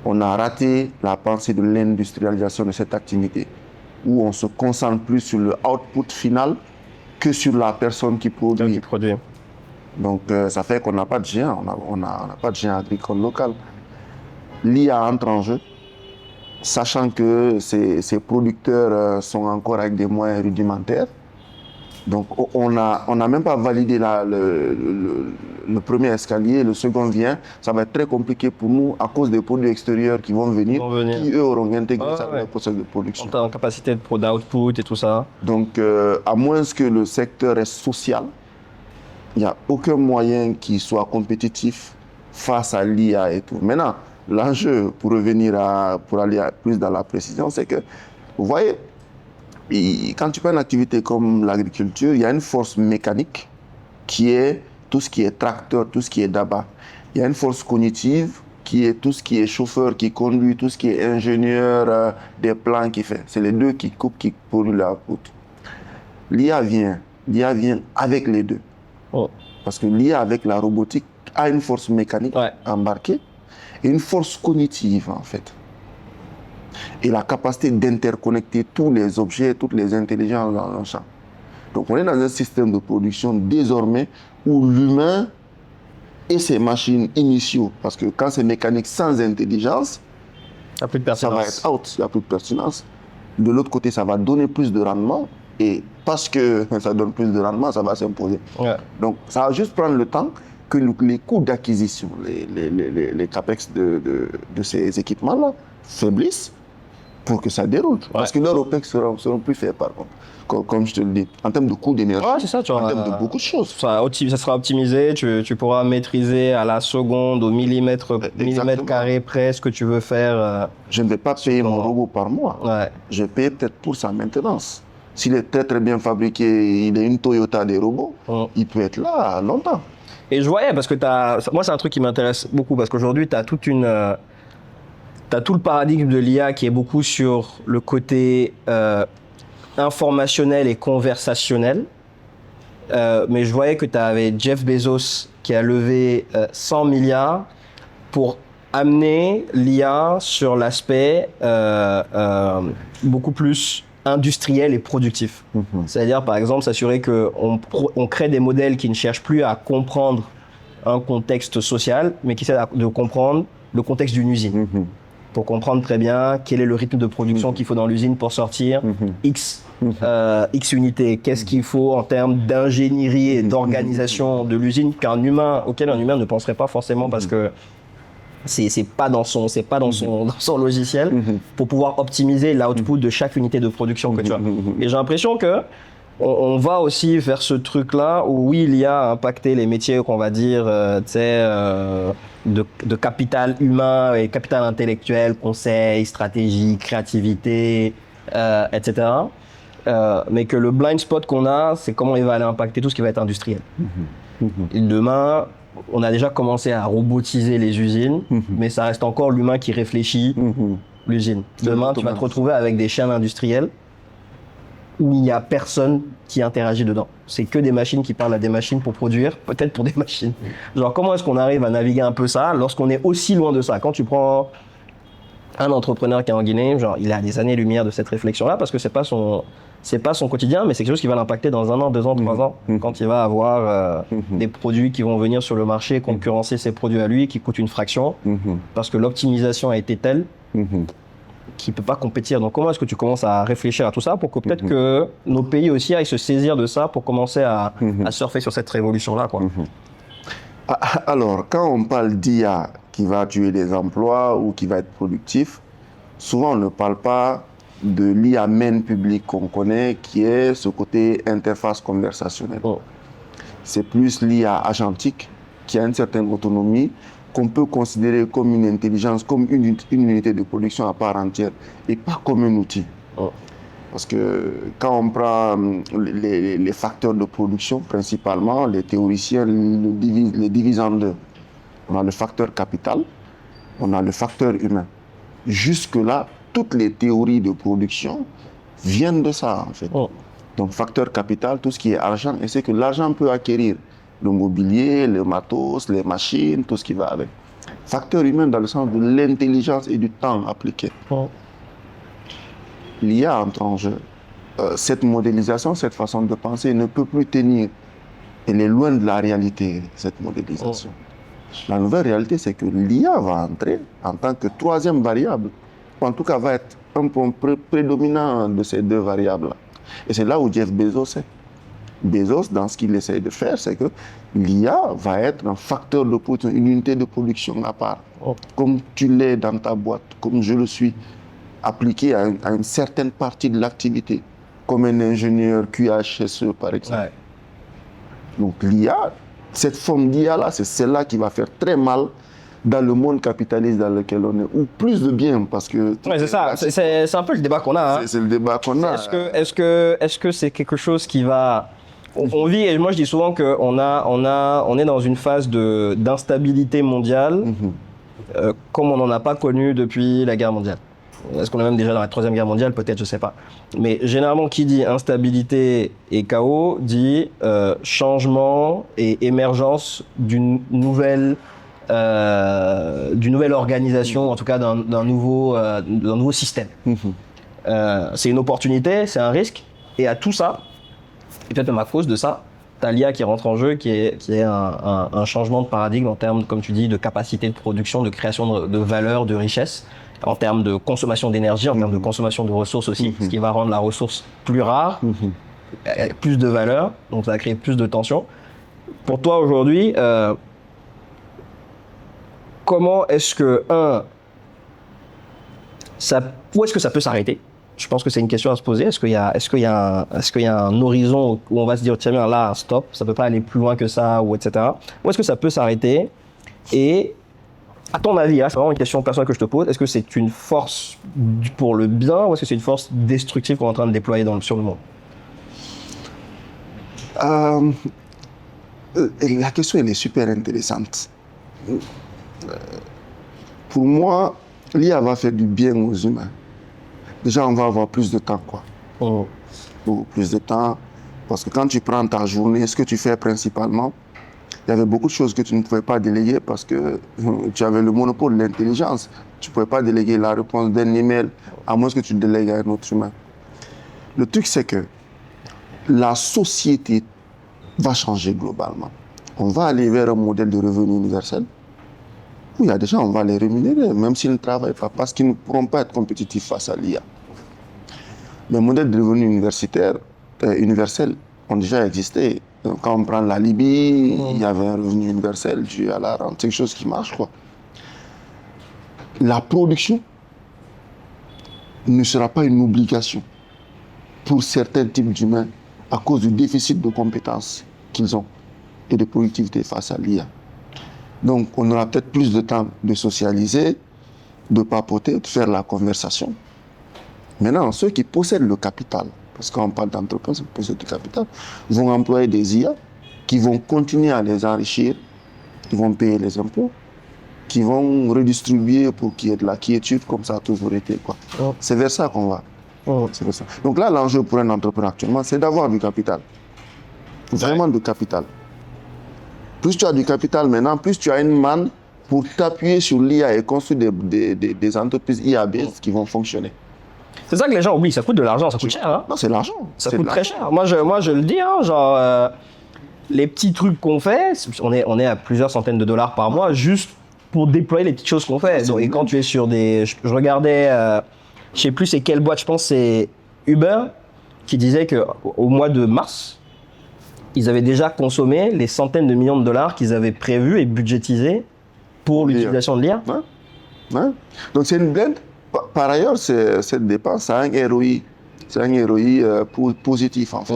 On a raté la pensée de l'industrialisation de cette activité, où on se concentre plus sur le output final que sur la personne qui produit. Donc, ça fait qu'on n'a pas de géant, on n'a pas de géant agricole local. L'IA entre en jeu, sachant que ces producteurs sont encore avec des moyens rudimentaires. Donc, on n'a même pas validé le premier escalier, le second vient. Ça va être très compliqué pour nous à cause des produits extérieurs qui vont venir. Qui eux auront intégré ça dans le processus de production. En capacité de d'output et tout ça. Donc, à moins que le secteur reste social, il n'y a aucun moyen qui soit compétitif face à l'IA et tout. Maintenant, l'enjeu, pour aller plus dans la précision, c'est que, vous voyez, quand tu prends une activité comme l'agriculture, il y a une force mécanique qui est tout ce qui est tracteur, tout ce qui est d'abat. Il y a une force cognitive qui est tout ce qui est chauffeur, qui conduit, tout ce qui est ingénieur, des plans qui fait. C'est les deux qui coupent, qui produisent l'output. L'IA vient avec les deux. Parce que l'IA avec la robotique a une force mécanique embarquée et une force cognitive en fait. Et la capacité d'interconnecter tous les objets, toutes les intelligences dans un champ. Donc on est dans un système de production désormais où l'humain et ses machines initiaux, parce que quand c'est mécanique sans intelligence, ça va être out, il n'y a plus de pertinence. De l'autre côté, ça va donner plus de rendement. Et parce que ça donne plus de rendement, ça va s'imposer. Donc, ça va juste prendre le temps que les coûts d'acquisition, les capex de ces équipements-là faiblissent pour que ça déroule. Parce que leurs OPEX seront plus faits, par contre. Comme je te le dis, en termes de coût d'énergie, c'est ça, en termes de beaucoup de choses. Ça sera optimisé, tu pourras maîtriser à la seconde, au millimètre carré près ce que tu veux faire. Je ne vais pas payer mon robot par mois. Je vais payer peut-être pour sa maintenance. S'il est très très bien fabriqué, il est une Toyota des robots, il peut être là longtemps. Et je voyais, parce que moi c'est un truc qui m'intéresse beaucoup, parce qu'aujourd'hui tu as tout le paradigme de l'IA qui est beaucoup sur le côté informationnel et conversationnel. Mais je voyais que tu avais Jeff Bezos qui a levé 100 milliards pour amener l'IA sur l'aspect beaucoup plus industriel et productif. C'est-à-dire, par exemple, s'assurer qu'on crée des modèles qui ne cherchent plus à comprendre un contexte social, mais qui essaient de comprendre le contexte d'une usine. Pour comprendre très bien quel est le rythme de production qu'il faut dans l'usine pour sortir X unités. Qu'est-ce qu'il faut en termes d'ingénierie et d'organisation de l'usine auquel un humain ne penserait pas forcément parce que c'est pas dans son logiciel pour pouvoir optimiser l'output de chaque unité de production que tu as. Et j'ai l'impression que on va aussi vers ce truc-là où oui, l'IA a impacté les métiers qu'on va dire, de capital humain et capital intellectuel, conseil, stratégie, créativité, etc. Mais que le blind spot qu'on a, c'est comment il va aller impacter tout ce qui va être industriel. Et demain, on a déjà commencé à robotiser les usines, mais ça reste encore l'humain qui réfléchit l'usine. Demain, tu vas te retrouver avec des chaînes industrielles où il n'y a personne qui interagit dedans. C'est que des machines qui parlent à des machines pour produire, peut-être pour des machines. Genre, comment est-ce qu'on arrive à naviguer un peu ça lorsqu'on est aussi loin de ça? Quand tu prends un entrepreneur qui est en Guinée, genre, il a des années-lumière de cette réflexion-là parce que c'est pas son quotidien, mais c'est quelque chose qui va l'impacter dans 1 an, 2 ans, 3 ans, quand il va avoir des produits qui vont venir sur le marché, concurrencer ses produits à lui, qui coûtent une fraction, parce que l'optimisation a été telle qui ne peut pas compétir. Donc comment est-ce que tu commences à réfléchir à tout ça pour que peut-être que nos pays aussi aillent se saisir de ça pour commencer à surfer sur cette révolution-là, quoi. Alors, quand on parle d'IA qui va tuer les emplois ou qui va être productif, souvent on ne parle pas de l'IA main public qu'on connaît, qui est ce côté interface conversationnelle. C'est plus l'IA agentique, qui a une certaine autonomie, qu'on peut considérer comme une intelligence, comme une unité de production à part entière, et pas comme un outil. Parce que quand on prend les facteurs de production, principalement, les théoriciens les divisent en deux. On a le facteur capital, on a le facteur humain. Jusque-là, toutes les théories de production viennent de ça, en fait. Donc, facteur capital, tout ce qui est argent, et c'est que l'argent peut acquérir le mobilier, le matos, les machines, tout ce qui va avec. Facteur humain dans le sens de l'intelligence et du temps appliqué. L'IA entre en jeu. Cette modélisation, cette façon de penser ne peut plus tenir. Elle est loin de la réalité, cette modélisation. La nouvelle réalité, c'est que l'IA va entrer en tant que troisième variable, ou en tout cas va être un point prédominant de ces deux variables-là. Et c'est là où Jeff Bezos est. Bezos, dans ce qu'il essaie de faire, c'est que l'IA va être un facteur de production, une unité de production à part. Comme tu l'es dans ta boîte, comme je le suis, appliqué à une certaine partie de l'activité, comme un ingénieur QHSE par exemple. Donc l'IA, cette forme d'IA-là, c'est celle-là qui va faire très mal dans le monde capitaliste dans lequel on est, ou plus de bien, parce que... Ouais, c'est ça, c'est un peu le débat qu'on a. Hein. C'est le débat qu'on a. Est-ce que c'est quelque chose qui va... On vit, et moi je dis souvent qu'on est dans une phase d'instabilité mondiale, comme on n'en a pas connu depuis la guerre mondiale. Est-ce qu'on est même déjà dans la 3e guerre mondiale? Peut-être, je sais pas. Mais généralement, qui dit instabilité et chaos dit changement et émergence d'une nouvelle organisation, en tout cas d'un nouveau système. C'est une opportunité, c'est un risque, et à tout ça, et peut-être même à cause de ça, t'as l'IA qui rentre en jeu, qui est un changement de paradigme en termes, comme tu dis, de capacité de production, de création de valeur, de richesse, en termes de consommation d'énergie, en termes de consommation de ressources aussi, ce qui va rendre la ressource plus rare, plus de valeur, donc ça va créer plus de tension. Pour toi aujourd'hui, comment est-ce que, où est-ce que ça peut s'arrêter? Je pense que c'est une question à se poser. Est-ce qu'il y a un horizon où on va se dire, tiens bien, là, stop, ça peut pas aller plus loin que ça, ou etc. Où est-ce que ça peut s'arrêter? Et à ton avis, c'est vraiment une question personnelle que je te pose, est-ce que c'est une force pour le bien ou est-ce que c'est une force destructive qu'on est en train de déployer sur le monde? La question, elle est super intéressante. Pour moi, l'IA va faire du bien aux humains. Déjà, on va avoir plus de temps, quoi. Plus de temps, parce que quand tu prends ta journée, ce que tu fais principalement, il y avait beaucoup de choses que tu ne pouvais pas déléguer parce que tu avais le monopole de l'intelligence. Tu ne pouvais pas déléguer la réponse d'un email, à moins que tu le délègues à un autre humain. Le truc, c'est que la société va changer globalement. On va aller vers un modèle de revenu universel où il y a des gens, on va les rémunérer, même s'ils ne travaillent pas, parce qu'ils ne pourront pas être compétitifs face à l'IA. Les modèles de revenu universel ont déjà existé. Quand on prend la Libye, il y avait un revenu universel dû à la rente. C'est quelque chose qui marche, quoi. La production ne sera pas une obligation pour certains types d'humains à cause du déficit de compétences qu'ils ont et de productivité face à l'IA. Donc, on aura peut-être plus de temps de socialiser, de papoter, de faire la conversation. Maintenant, ceux qui possèdent le capital, parce qu'on parle d'entreprise qui possèdent du capital, vont employer des IA qui vont continuer à les enrichir, qui vont payer les impôts, qui vont redistribuer pour qu'il y ait de la quiétude, comme ça a toujours été, quoi. C'est vers ça qu'on va. C'est pour ça. Donc là, l'enjeu pour un entrepreneur actuellement, c'est d'avoir du capital. Vraiment du capital. Plus tu as du capital maintenant, plus tu as une manne pour t'appuyer sur l'IA et construire des entreprises IA-based qui vont fonctionner. C'est ça que les gens oublient, ça coûte de l'argent, ça coûte cher. Hein. Non, c'est l'argent. Ça coûte très cher. Moi, je le dis, hein, genre, les petits trucs qu'on fait, on est à plusieurs centaines de dollars par mois juste pour déployer les petites choses qu'on fait. Donc, et quand tu es sur des... Je regardais, je sais plus c'est quelle boîte, je pense c'est Uber, qui disait qu'au mois de mars, ils avaient déjà consommé les centaines de millions de dollars qu'ils avaient prévus et budgétisés pour l'utilisation de l'IA. Ouais. Donc, c'est une blend. Par ailleurs, cette dépense, ça a un ROI. C'est un ROI positif, en fait.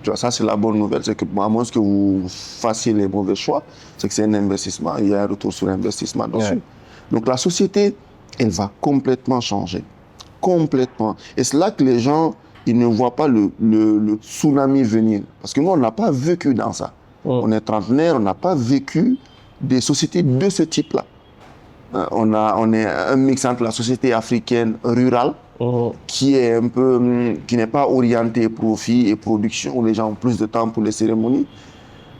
Tu vois, ça, c'est la bonne nouvelle. C'est que, à moins que vous fassiez les mauvais choix, c'est que c'est un investissement. Il y a un retour sur investissement dessus. Ouais. Donc, la société, elle va complètement changer. Complètement. Et c'est là que les gens, ils ne voient pas le tsunami venir. Parce que nous, on n'a pas vécu dans ça. On est trentenaire, on n'a pas vécu des sociétés de ce type-là. On est un mix entre la société africaine rurale, qui est qui n'est pas orientée profit et production, où les gens ont plus de temps pour les cérémonies.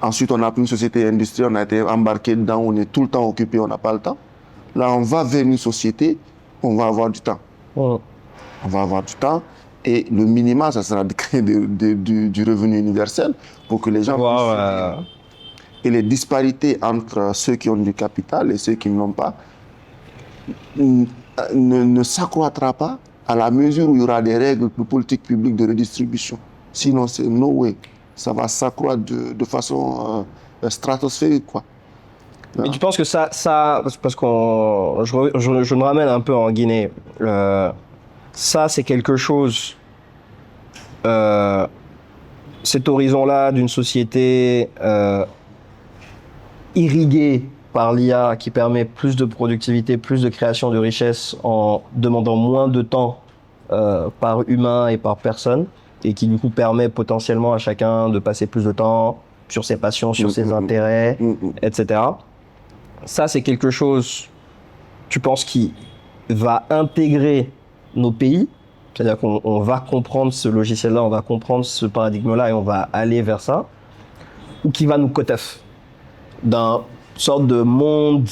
Ensuite, on a pris une société industrielle, on a été embarqué dedans, on est tout le temps occupé, on n'a pas le temps. Là, on va vers une société, on va avoir du temps. On va avoir du temps. Et le minimum, ça sera de créer du revenu universel pour que les gens puissent... Et les disparités entre ceux qui ont du capital et ceux qui ne l'ont pas ne s'accroîtra pas à la mesure où il y aura des règles de politique publique de redistribution. Sinon, c'est no way. Ça va s'accroître de façon stratosphérique, quoi. Mais tu penses que ça parce que je me ramène un peu en Guinée. Ça, c'est quelque chose. Cet horizon-là d'une société irriguée par l'IA qui permet plus de productivité, plus de création de richesse en demandant moins de temps par humain et par personne, et qui du coup permet potentiellement à chacun de passer plus de temps sur ses passions, sur ses intérêts, etc. Ça, c'est quelque chose, tu penses, qui va intégrer nos pays, c'est-à-dire qu'on va comprendre ce logiciel-là, on va comprendre ce paradigme-là et on va aller vers ça, ou qui va nous cut-off d'un sorte de monde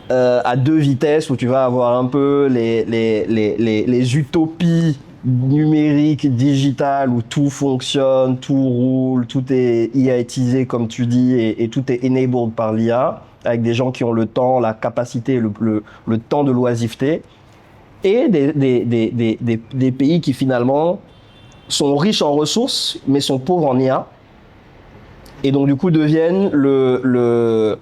à deux vitesses où tu vas avoir un peu les utopies numériques, digitales, où tout fonctionne, tout roule, tout est IAtisé comme tu dis et tout est enabled par l'IA, avec des gens qui ont le temps, la capacité, le temps de l'oisiveté, et des pays qui finalement sont riches en ressources mais sont pauvres en IA, et donc du coup deviennent le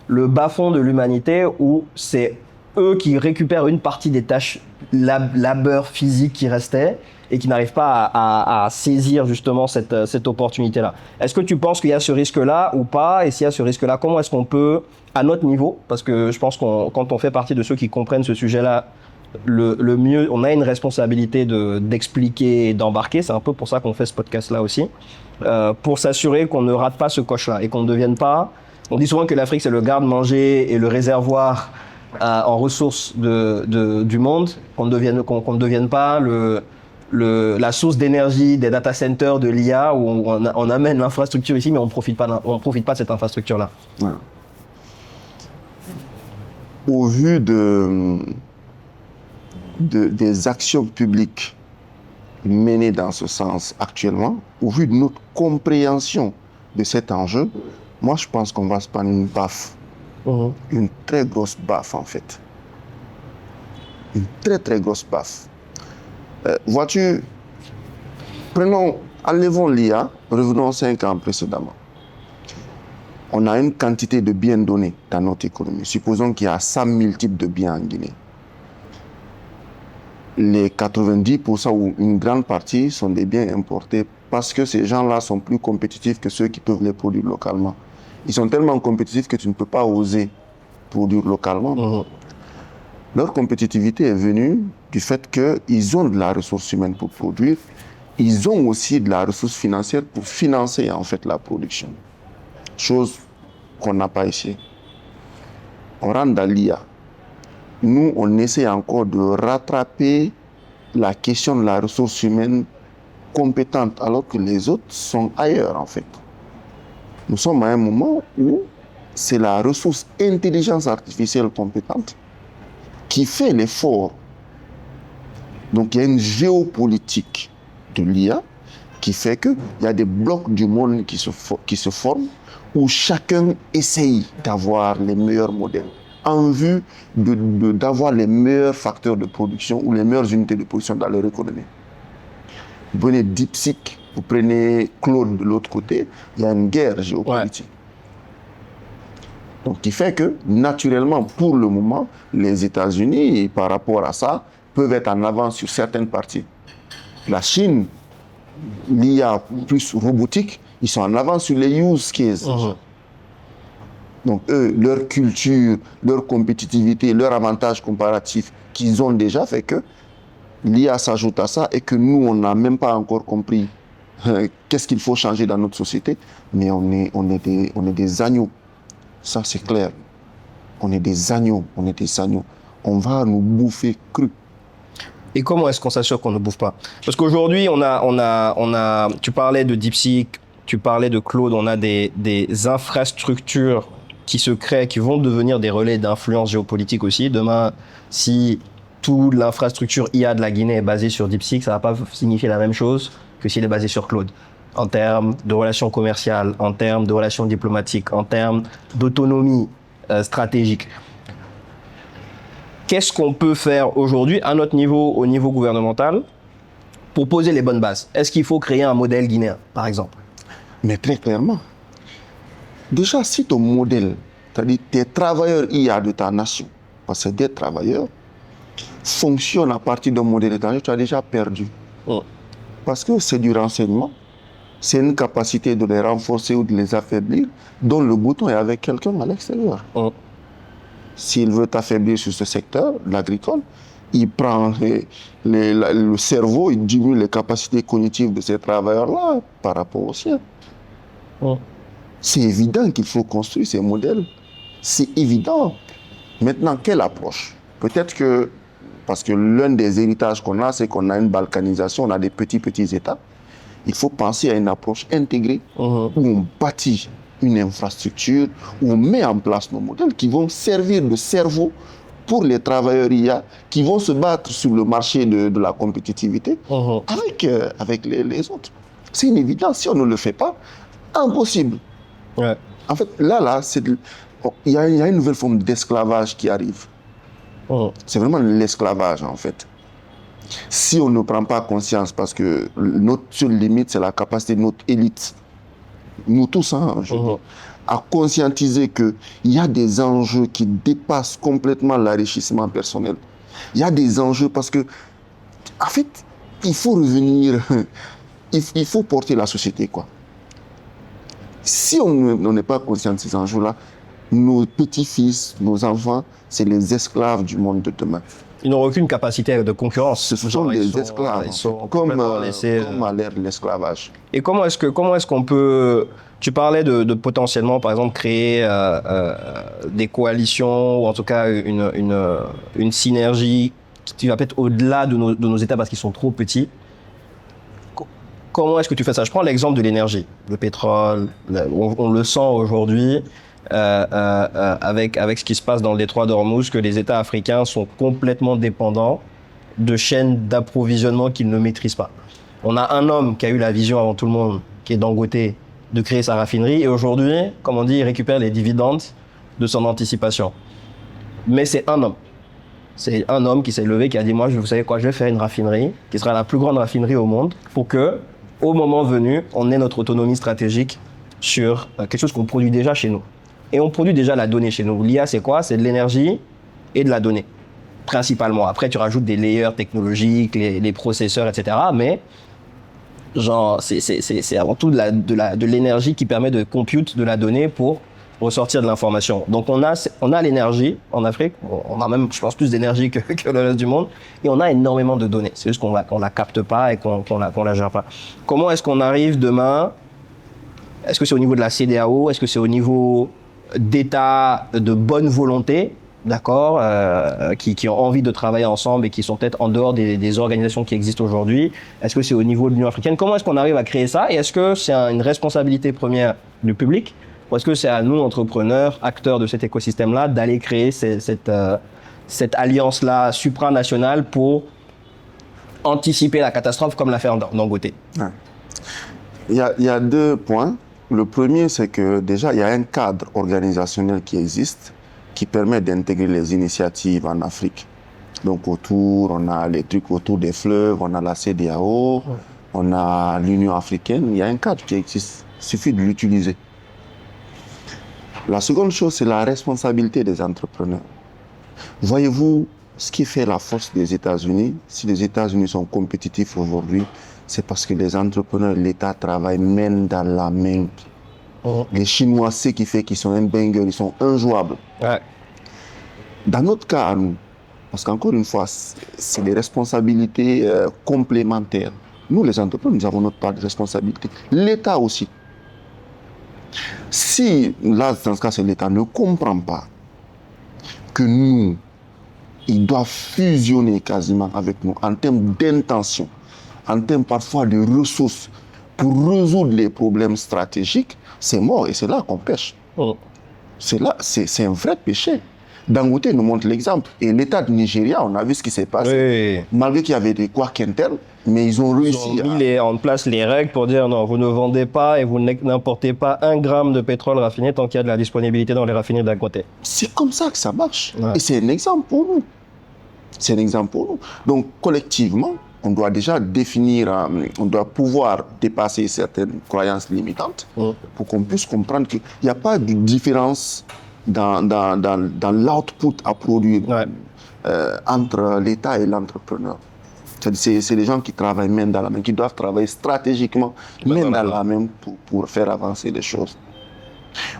bas-fond de l'humanité, où c'est eux qui récupèrent une partie des tâches labeur physique qui restaient et qui n'arrivent pas à saisir justement cette opportunité-là. Est-ce que tu penses qu'il y a ce risque-là ou pas? Et s'il y a ce risque-là, comment est-ce qu'on peut, à notre niveau, parce que je pense quand on fait partie de ceux qui comprennent ce sujet-là, le mieux, on a une responsabilité d'expliquer et d'embarquer. C'est un peu pour ça qu'on fait ce podcast-là aussi, pour s'assurer qu'on ne rate pas ce coche-là et qu'on ne devienne pas... On dit souvent que l'Afrique, c'est le garde-manger et le réservoir en ressources du monde, qu'on ne devienne pas la source d'énergie des data centers de l'IA, où on amène l'infrastructure ici, mais on ne profite pas de cette infrastructure-là. Ouais. Au vu des actions publiques menées dans ce sens actuellement, au vu de notre compréhension de cet enjeu, moi je pense qu'on va se prendre une baffe. Une très grosse baffe en fait. Une très très grosse baffe. Vois-tu, enlevons l'IA, revenons 5 ans précédemment. On a une quantité de biens donnés dans notre économie. Supposons qu'il y a 100 000 types de biens en Guinée. Les 90% ou une grande partie sont des biens importés parce que ces gens-là sont plus compétitifs que ceux qui peuvent les produire localement. Ils sont tellement compétitifs que tu ne peux pas oser produire localement. Leur compétitivité est venue du fait qu'ils ont de la ressource humaine pour produire. Ils ont aussi de la ressource financière pour financer en fait la production. Chose qu'on n'a pas ici. On rentre dans l'IA. Nous, on essaie encore de rattraper la question de la ressource humaine compétente, alors que les autres sont ailleurs, en fait. Nous sommes à un moment où c'est la ressource intelligence artificielle compétente qui fait l'effort. Donc, il y a une géopolitique de l'IA qui fait qu'il y a des blocs du monde qui se forment où chacun essaye d'avoir les meilleurs modèles en vue d'avoir les meilleurs facteurs de production ou les meilleures unités de production dans leur économie. Vous prenez DeepSeek, vous prenez Claude de l'autre côté, il y a une guerre géopolitique. Ouais. Donc, qui fait que, naturellement, pour le moment, les États-Unis, par rapport à ça, peuvent être en avance sur certaines parties. La Chine, l'IA plus robotique, ils sont en avance sur les use cases. Donc, eux, leur culture, leur compétitivité, leur avantage comparatif qu'ils ont déjà fait que l'IA s'ajoute à ça et que nous, on n'a même pas encore compris qu'est-ce qu'il faut changer dans notre société. Mais on est des agneaux. Ça, c'est clair. On est des agneaux. On va nous bouffer cru. Et comment est-ce qu'on s'assure qu'on ne bouffe pas? Parce qu'aujourd'hui, tu parlais de DeepSeek, tu parlais de Claude, on a des infrastructures qui se créent, qui vont devenir des relais d'influence géopolitique aussi. Demain, si toute l'infrastructure IA de la Guinée est basée sur DeepSeek, ça ne va pas signifier la même chose que s'il est basé sur Claude. En termes de relations commerciales, en termes de relations diplomatiques, en termes d'autonomie stratégique. Qu'est-ce qu'on peut faire aujourd'hui à notre niveau, au niveau gouvernemental, pour poser les bonnes bases? Est-ce qu'il faut créer un modèle guinéen, par exemple? Mais très clairement. Déjà, si ton modèle, c'est-à-dire tes travailleurs IA de ta nation, parce que des travailleurs, fonctionnent à partir d'un modèle étranger, tu as déjà perdu. Parce que c'est du renseignement, c'est une capacité de les renforcer ou de les affaiblir, dont le bouton est avec quelqu'un à l'extérieur. S'il veut t'affaiblir sur ce secteur, l'agricole, il prend le cerveau, il diminue les capacités cognitives de ces travailleurs-là par rapport aux siens. C'est évident qu'il faut construire ces modèles. C'est évident. Maintenant, quelle approche? Peut-être que, parce que l'un des héritages qu'on a, c'est qu'on a une balkanisation, on a des petits États. Il faut penser à une approche intégrée où on bâtit une infrastructure, où on met en place nos modèles qui vont servir de cerveau pour les travailleurs IA qui vont se battre sur le marché de la compétitivité avec les autres. C'est une évidence. Si on ne le fait pas, impossible. Ouais. En fait, là, il y a une nouvelle forme d'esclavage qui arrive. C'est vraiment l'esclavage, en fait. Si on ne prend pas conscience, parce que notre seule limite, c'est la capacité de notre élite, nous tous, à conscientiser qu'il y a des enjeux qui dépassent complètement l'enrichissement personnel. Il y a des enjeux parce que, en fait, il faut revenir, il faut porter la société, quoi. Si on n'est pas conscient de ces enjeux-là, nos petits-fils, nos enfants, c'est les esclaves du monde de demain. Ils n'ont aucune capacité de concurrence. Ce sont des esclaves, comme à l'ère de l'esclavage. Et comment est-ce qu'on peut... Tu parlais de potentiellement, par exemple, créer des coalitions, ou en tout cas une synergie qui va peut-être au-delà de nos États parce qu'ils sont trop petits. Comment est-ce que tu fais ça? Je prends l'exemple de l'énergie, le pétrole. On le sent aujourd'hui avec ce qui se passe dans le détroit d'Ormuz, que les États africains sont complètement dépendants de chaînes d'approvisionnement qu'ils ne maîtrisent pas. On a un homme qui a eu la vision avant tout le monde, qui est Dangote, de créer sa raffinerie. Et aujourd'hui, comme on dit, il récupère les dividendes de son anticipation. Mais c'est un homme. C'est un homme qui s'est levé, qui a dit, moi, vous savez quoi, je vais faire une raffinerie, qui sera la plus grande raffinerie au monde, pour que, au moment venu, on ait notre autonomie stratégique sur quelque chose qu'on produit déjà chez nous. Et on produit déjà la donnée chez nous. L'IA, c'est quoi? C'est de l'énergie et de la donnée, principalement. Après, tu rajoutes des layers technologiques, les processeurs, etc. Mais genre, c'est avant tout de l'énergie qui permet de compute de la donnée pour ressortir de l'information. Donc, on a l'énergie en Afrique. On a même, je pense, plus d'énergie que le reste du monde. Et on a énormément de données. C'est juste qu'on la capte pas et qu'on la gère pas. Comment est-ce qu'on arrive demain? Est-ce que c'est au niveau de la CEDEAO? Est-ce que c'est au niveau d'État de bonne volonté d'accord, qui ont envie de travailler ensemble et qui sont peut-être en dehors des organisations qui existent aujourd'hui? Est-ce que c'est au niveau de l'Union africaine? Comment est-ce qu'on arrive à créer ça? Et est-ce que c'est une responsabilité première du public? Ou est-ce que c'est à nous, entrepreneurs, acteurs de cet écosystème-là, d'aller créer cette alliance-là supranationale pour anticiper la catastrophe comme l'a fait Dangote? Ouais. Il y a 2 points. Le premier, c'est que déjà, il y a un cadre organisationnel qui existe, qui permet d'intégrer les initiatives en Afrique. Donc autour, on a les trucs autour des fleuves, on a la CEDEAO, on a l'Union africaine. Il y a un cadre qui existe. Il suffit de l'utiliser. La seconde chose, c'est la responsabilité des entrepreneurs. Voyez-vous, ce qui fait la force des États-Unis, si les États-Unis sont compétitifs aujourd'hui, c'est parce que les entrepreneurs, l'État travaille main dans la main. Les Chinois, ce qui fait qu'ils sont un banger, ils sont injouables. Ouais. Dans notre cas à nous, parce qu'encore une fois, c'est des responsabilités complémentaires. Nous, les entrepreneurs, nous avons notre part de responsabilité. L'État aussi. Si, là, dans ce cas, c'est l'État ne comprend pas que nous, ils doivent fusionner quasiment avec nous en termes d'intention, en termes parfois de ressources pour résoudre les problèmes stratégiques, c'est mort et c'est là qu'on pêche. C'est un vrai péché. Dangote nous montre l'exemple. Et l'État du Nigeria, on a vu ce qui s'est passé. Oui. Malgré qu'il y avait des couacs internes, mais ils ont réussi Ils ont mis en place les règles pour dire non, vous ne vendez pas et vous n'importez pas 1 gramme de pétrole raffiné tant qu'il y a de la disponibilité dans les raffineries de Dangote. C'est comme ça que ça marche. Ouais. Et c'est un exemple pour nous. C'est un exemple pour nous. Donc, collectivement, on doit déjà définir, on doit pouvoir dépasser certaines croyances limitantes pour qu'on puisse comprendre qu'il n'y a pas de différence dans l'output à produire entre l'État et l'entrepreneur. C'est les gens qui travaillent main dans la main, qui doivent travailler stratégiquement main dans la main pour faire avancer les choses.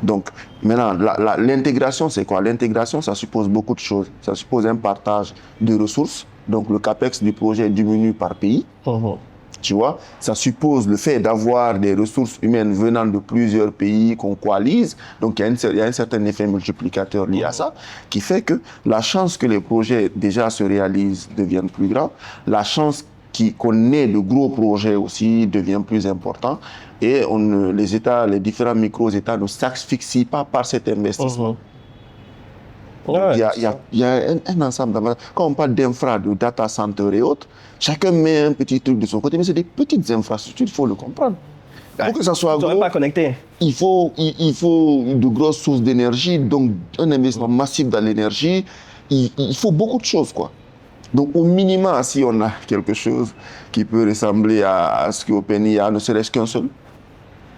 Donc, maintenant, l'intégration, c'est quoi? L'intégration, ça suppose beaucoup de choses. Ça suppose un partage de ressources. Donc, le CAPEX du projet diminue par pays. Tu vois, ça suppose le fait d'avoir des ressources humaines venant de plusieurs pays qu'on coalise. Donc, il y a un certain effet multiplicateur lié à ça, qui fait que la chance que les projets déjà se réalisent deviennent plus grands. La chance qu'on ait de gros projets aussi devient plus important. Et les États, les différents micro-États ne s'asphyxient pas par cet investissement. Il y a un ensemble. Quand on parle d'infra, de data center et autres, chacun met un petit truc de son côté, mais c'est des petites infrastructures, il faut le comprendre. Pour que ça soit gros, pas connecté. Il faut de grosses sources d'énergie, donc un investissement massif dans l'énergie. Il faut beaucoup de choses, quoi. Donc, au minimum, si on a quelque chose qui peut ressembler à ce qu'OpenAI a, ne serait-ce qu'un seul,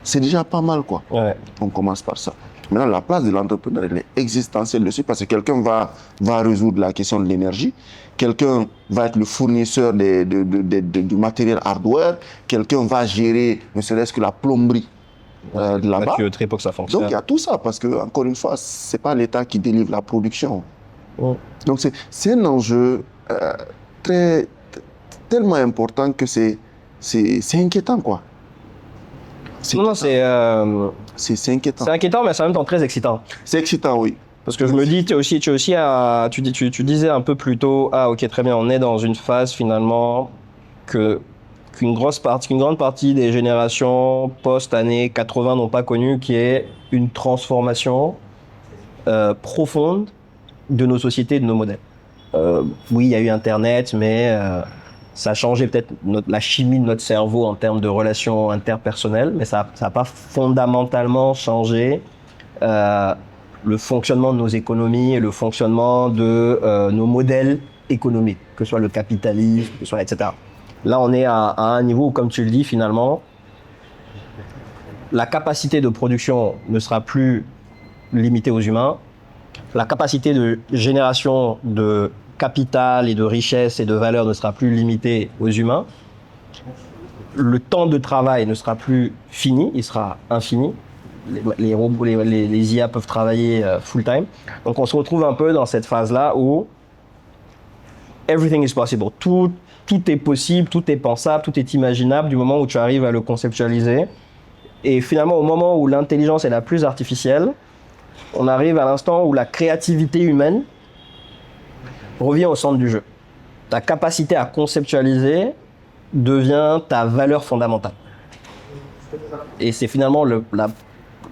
c'est déjà pas mal, quoi. Ouais. On commence par ça. Maintenant, la place de l'entrepreneur, elle est existentielle dessus parce que quelqu'un va résoudre la question de l'énergie, quelqu'un va être le fournisseur du matériel hardware, quelqu'un va gérer ne serait-ce que la plomberie là-bas. La tuyauterie pour que ça fonctionne. Donc, il y a tout ça parce que, encore une fois, ce n'est pas l'État qui délivre la production. Donc, c'est un enjeu tellement important que c'est inquiétant, quoi. C'est inquiétant. C'est inquiétant, mais c'est en même temps très excitant. C'est excitant, oui. Parce que je me dis, tu disais un peu plus tôt, ok, très bien, on est dans une phase finalement qu'une grande partie des générations post-années 80 n'ont pas connu, qui est une transformation profonde de nos sociétés, de nos modèles. Oui, il y a eu Internet, mais ça a changé peut-être la chimie de notre cerveau en termes de relations interpersonnelles, mais ça n'a pas fondamentalement changé le fonctionnement de nos économies et le fonctionnement de nos modèles économiques, que ce soit le capitalisme, que ce soit, etc. Là, on est à un niveau où, comme tu le dis, finalement, la capacité de production ne sera plus limitée aux humains. La capacité de génération de capital et de richesse et de valeur ne sera plus limitée aux humains. Le temps de travail ne sera plus fini, il sera infini. Les robots, les IA peuvent travailler full time. Donc on se retrouve un peu dans cette phase-là où everything is possible. Tout est possible, tout est pensable, tout est imaginable du moment où tu arrives à le conceptualiser. Et finalement, au moment où l'intelligence est la plus artificielle, on arrive à l'instant où la créativité humaine reviens au centre du jeu. Ta capacité à conceptualiser devient ta valeur fondamentale. Et c'est finalement le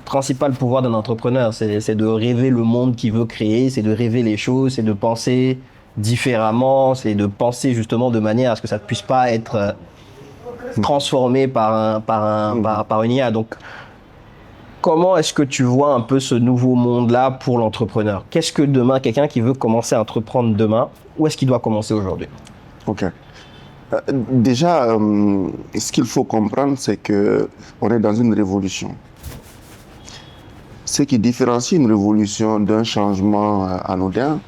principal pouvoir d'un entrepreneur, c'est de rêver le monde qu'il veut créer, c'est de rêver les choses, c'est de penser différemment, c'est de penser justement de manière à ce que ça ne puisse pas être transformé par une IA. Donc, comment est-ce que tu vois un peu ce nouveau monde-là pour l'entrepreneur? Qu'est-ce que demain, quelqu'un qui veut commencer à entreprendre demain, où est-ce qu'il doit commencer aujourd'hui? Ok. Déjà, ce qu'il faut comprendre, c'est qu'on est dans une révolution. Ce qui différencie une révolution d'un changement anodin,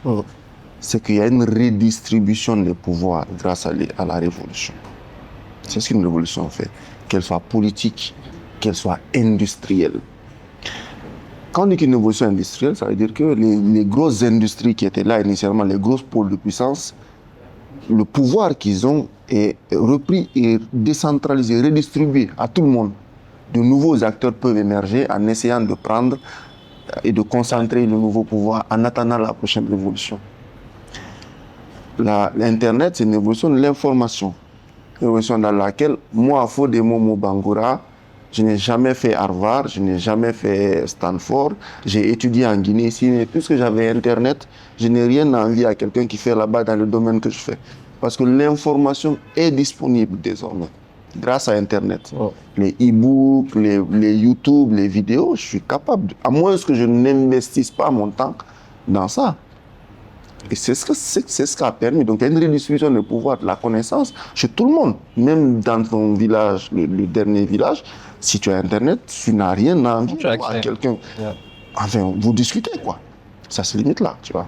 c'est qu'il y a une redistribution des pouvoirs grâce à la révolution. C'est ce qu'une révolution fait, qu'elle soit politique, qu'elle soit industrielle. Quand on dit qu'une révolution industrielle, ça veut dire que les grosses industries qui étaient là initialement, les grosses pôles de puissance, le pouvoir qu'ils ont est repris et décentralisé, redistribué à tout le monde. De nouveaux acteurs peuvent émerger en essayant de prendre et de concentrer le nouveau pouvoir en attendant la prochaine révolution. L'Internet, c'est une révolution de l'information. Une révolution dans laquelle, moi, Fodémo Bangoura, je n'ai jamais fait Harvard, je n'ai jamais fait Stanford, j'ai étudié en Guinée ici, mais puisque j'avais Internet, je n'ai rien à envier à quelqu'un qui fait là-bas dans le domaine que je fais. Parce que l'information est disponible désormais, grâce à Internet. Les e-books, les YouTube, les vidéos, je suis capable, à moins que je n'investisse pas mon temps dans ça. Et c'est ce qui a permis. Donc, il y a une redistribution de pouvoir, de la connaissance chez tout le monde. Même dans ton village, le dernier village, si tu as Internet, tu n'as rien à envier à quelqu'un. Enfin, vous discutez, quoi. Ça se limite là, tu vois.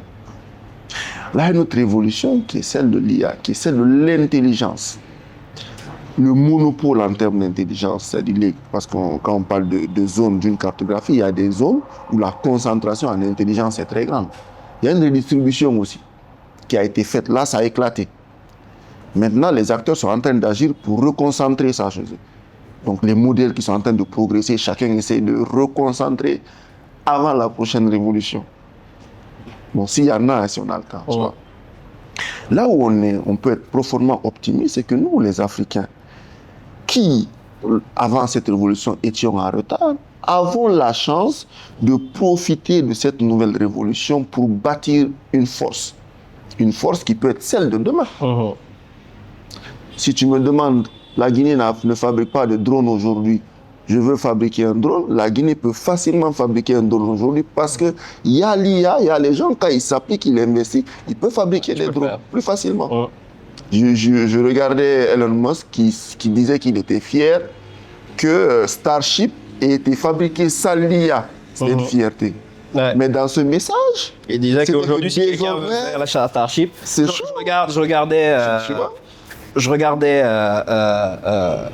Là, il y a une autre révolution qui est celle de l'IA, qui est celle de l'intelligence. Le monopole en termes d'intelligence, c'est-à-dire, parce que quand on parle de zones d'une cartographie, il y a des zones où la concentration en intelligence est très grande. Il y a une redistribution aussi qui a été faite. Là, ça a éclaté. Maintenant, les acteurs sont en train d'agir pour reconcentrer ça chez eux. Donc, les modèles qui sont en train de progresser, chacun essaie de reconcentrer avant la prochaine révolution. Bon, s'il y en a, si on a le temps. Tu vois. Là où on peut être profondément optimiste, c'est que nous, les Africains, qui, avant cette révolution, étions en retard, avons la chance de profiter de cette nouvelle révolution pour bâtir une force qui peut être celle de demain. Si tu me demandes, la Guinée ne fabrique pas de drones aujourd'hui, je veux fabriquer un drone, la Guinée peut facilement fabriquer un drone aujourd'hui parce qu'il y a l'IA, il y a les gens, quand ils s'appliquent, ils investissent, ils peuvent fabriquer des drones plus facilement. Je regardais Elon Musk qui disait qu'il était fier que Starship ait été fabriqué sans l'IA. C'est une fierté. Ouais. Mais dans ce message, il disait qu'aujourd'hui, si quelqu'un veut faire la Starship, je regardais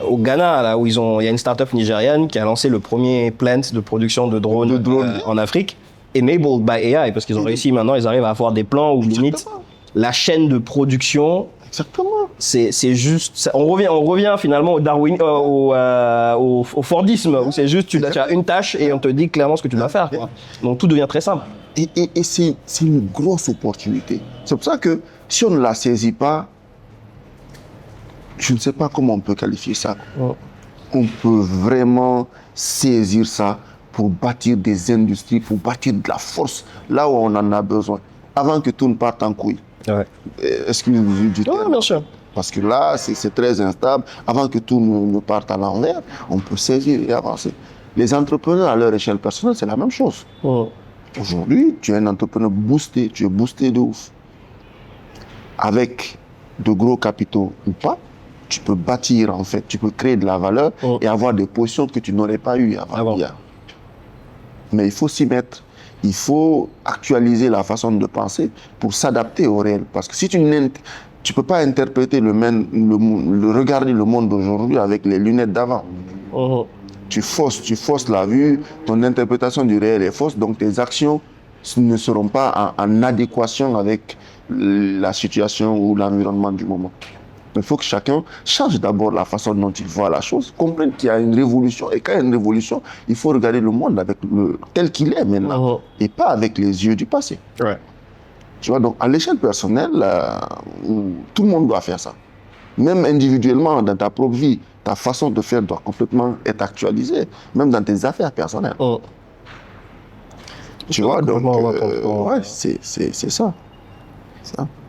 au Ghana, là où il y a une start-up nigériane qui a lancé le premier plant de production de drones en Afrique, enabled by AI, parce qu'ils ont réussi maintenant, ils arrivent à avoir des plans où limite la chaîne de production. Exactement. C'est juste, on revient finalement au au Fordisme, où c'est juste tu as une tâche et on te dit clairement ce que tu dois faire, quoi. Donc tout devient très simple. Et c'est une grosse opportunité. C'est pour ça que si on ne la saisit pas, je ne sais pas comment on peut qualifier ça. On peut vraiment saisir ça pour bâtir des industries, pour bâtir de la force là où on en a besoin, avant que tout ne parte en couille. Ouais. Excusez-moi du terme. Bien sûr. Parce que là, c'est très instable. Avant que tout ne parte à l'envers, on peut saisir et avancer. Les entrepreneurs à leur échelle personnelle, c'est la même chose. Aujourd'hui, tu es un entrepreneur boosté, tu es boosté de ouf. Avec de gros capitaux ou pas, tu peux bâtir, en fait, tu peux créer de la valeur et avoir des positions que tu n'aurais pas eues avant. Mais il faut s'y mettre. Il faut actualiser la façon de penser pour s'adapter au réel. Parce que si tu ne peux pas interpréter regarder le monde d'aujourd'hui avec les lunettes d'avant. Tu fausses la vue, ton interprétation du réel est fausse, donc tes actions ne seront pas en adéquation avec la situation ou l'environnement du moment. Il faut que chacun change d'abord la façon dont il voit la chose, comprenne qu'il y a une révolution. Et quand il y a une révolution, il faut regarder le monde tel qu'il est maintenant, et pas avec les yeux du passé. Ouais. Tu vois, donc à l'échelle personnelle, tout le monde doit faire ça. Même individuellement, dans ta propre vie, ta façon de faire doit complètement être actualisée, même dans tes affaires personnelles. Tu vois, donc, ouais, c'est ça.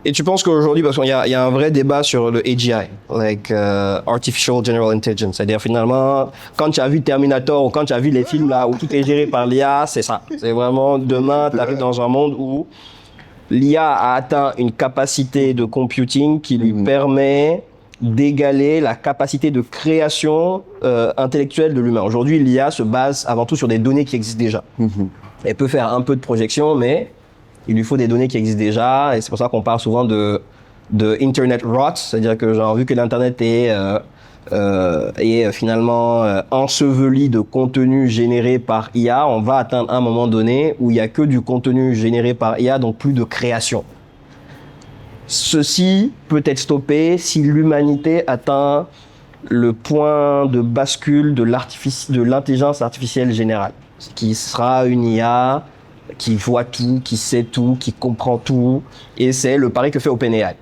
Et tu penses qu'aujourd'hui, parce qu'il y a un vrai débat sur le AGI, Artificial General Intelligence, c'est-à-dire finalement, quand tu as vu Terminator ou quand tu as vu les films là où tout est géré par l'IA, c'est ça. C'est vraiment demain, tu arrives dans un monde où l'IA a atteint une capacité de computing qui lui permet d'égaler la capacité de création intellectuelle de l'humain. Aujourd'hui, l'IA se base avant tout sur des données qui existent déjà. Elle peut faire un peu de projection, mais il lui faut des données qui existent déjà, et c'est pour ça qu'on parle souvent de Internet rot, c'est-à-dire que vu que l'Internet est finalement enseveli de contenu généré par IA, on va atteindre un moment donné où il n'y a que du contenu généré par IA, donc plus de création. Ceci peut être stoppé si l'humanité atteint le point de bascule de l'intelligence artificielle générale, qui sera une IA qui voit tout, qui sait tout, qui comprend tout, et c'est le pari que fait OpenAI.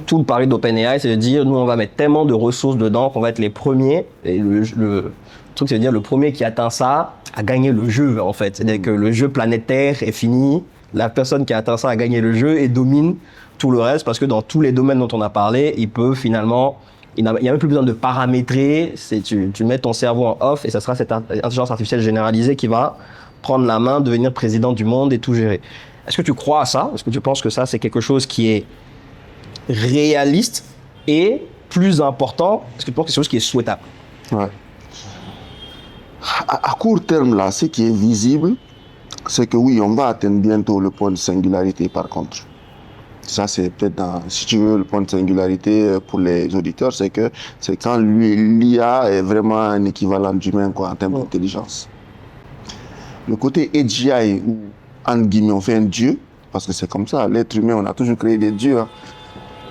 Tout le pari d'OpenAI, c'est de dire, nous, on va mettre tellement de ressources dedans qu'on va être les premiers, et le truc, c'est de dire, le premier qui atteint ça a gagné le jeu, en fait. C'est-à-dire que le jeu planétaire est fini, la personne qui a atteint ça a gagné le jeu et domine tout le reste, parce que dans tous les domaines dont on a parlé, il peut finalement, il n'y a même plus besoin de paramétrer, tu mets ton cerveau en off, et ça sera cette intelligence artificielle généralisée qui va prendre la main, devenir président du monde et tout gérer. Est-ce que tu crois à ça? Est-ce que tu penses que ça, c'est quelque chose qui est réaliste et plus important? Est-ce que tu penses que c'est quelque chose qui est souhaitable? Ouais. À court terme, là, ce qui est visible, c'est que oui, on va atteindre bientôt le point de singularité, par contre. Ça, c'est peut-être si tu veux, le point de singularité pour les auditeurs, c'est que c'est quand l'IA est vraiment un équivalent d'humain, quoi, en termes d'intelligence. Le côté AGI, où, entre guillemets, on fait un dieu, parce que c'est comme ça, l'être humain, on a toujours créé des dieux. Hein.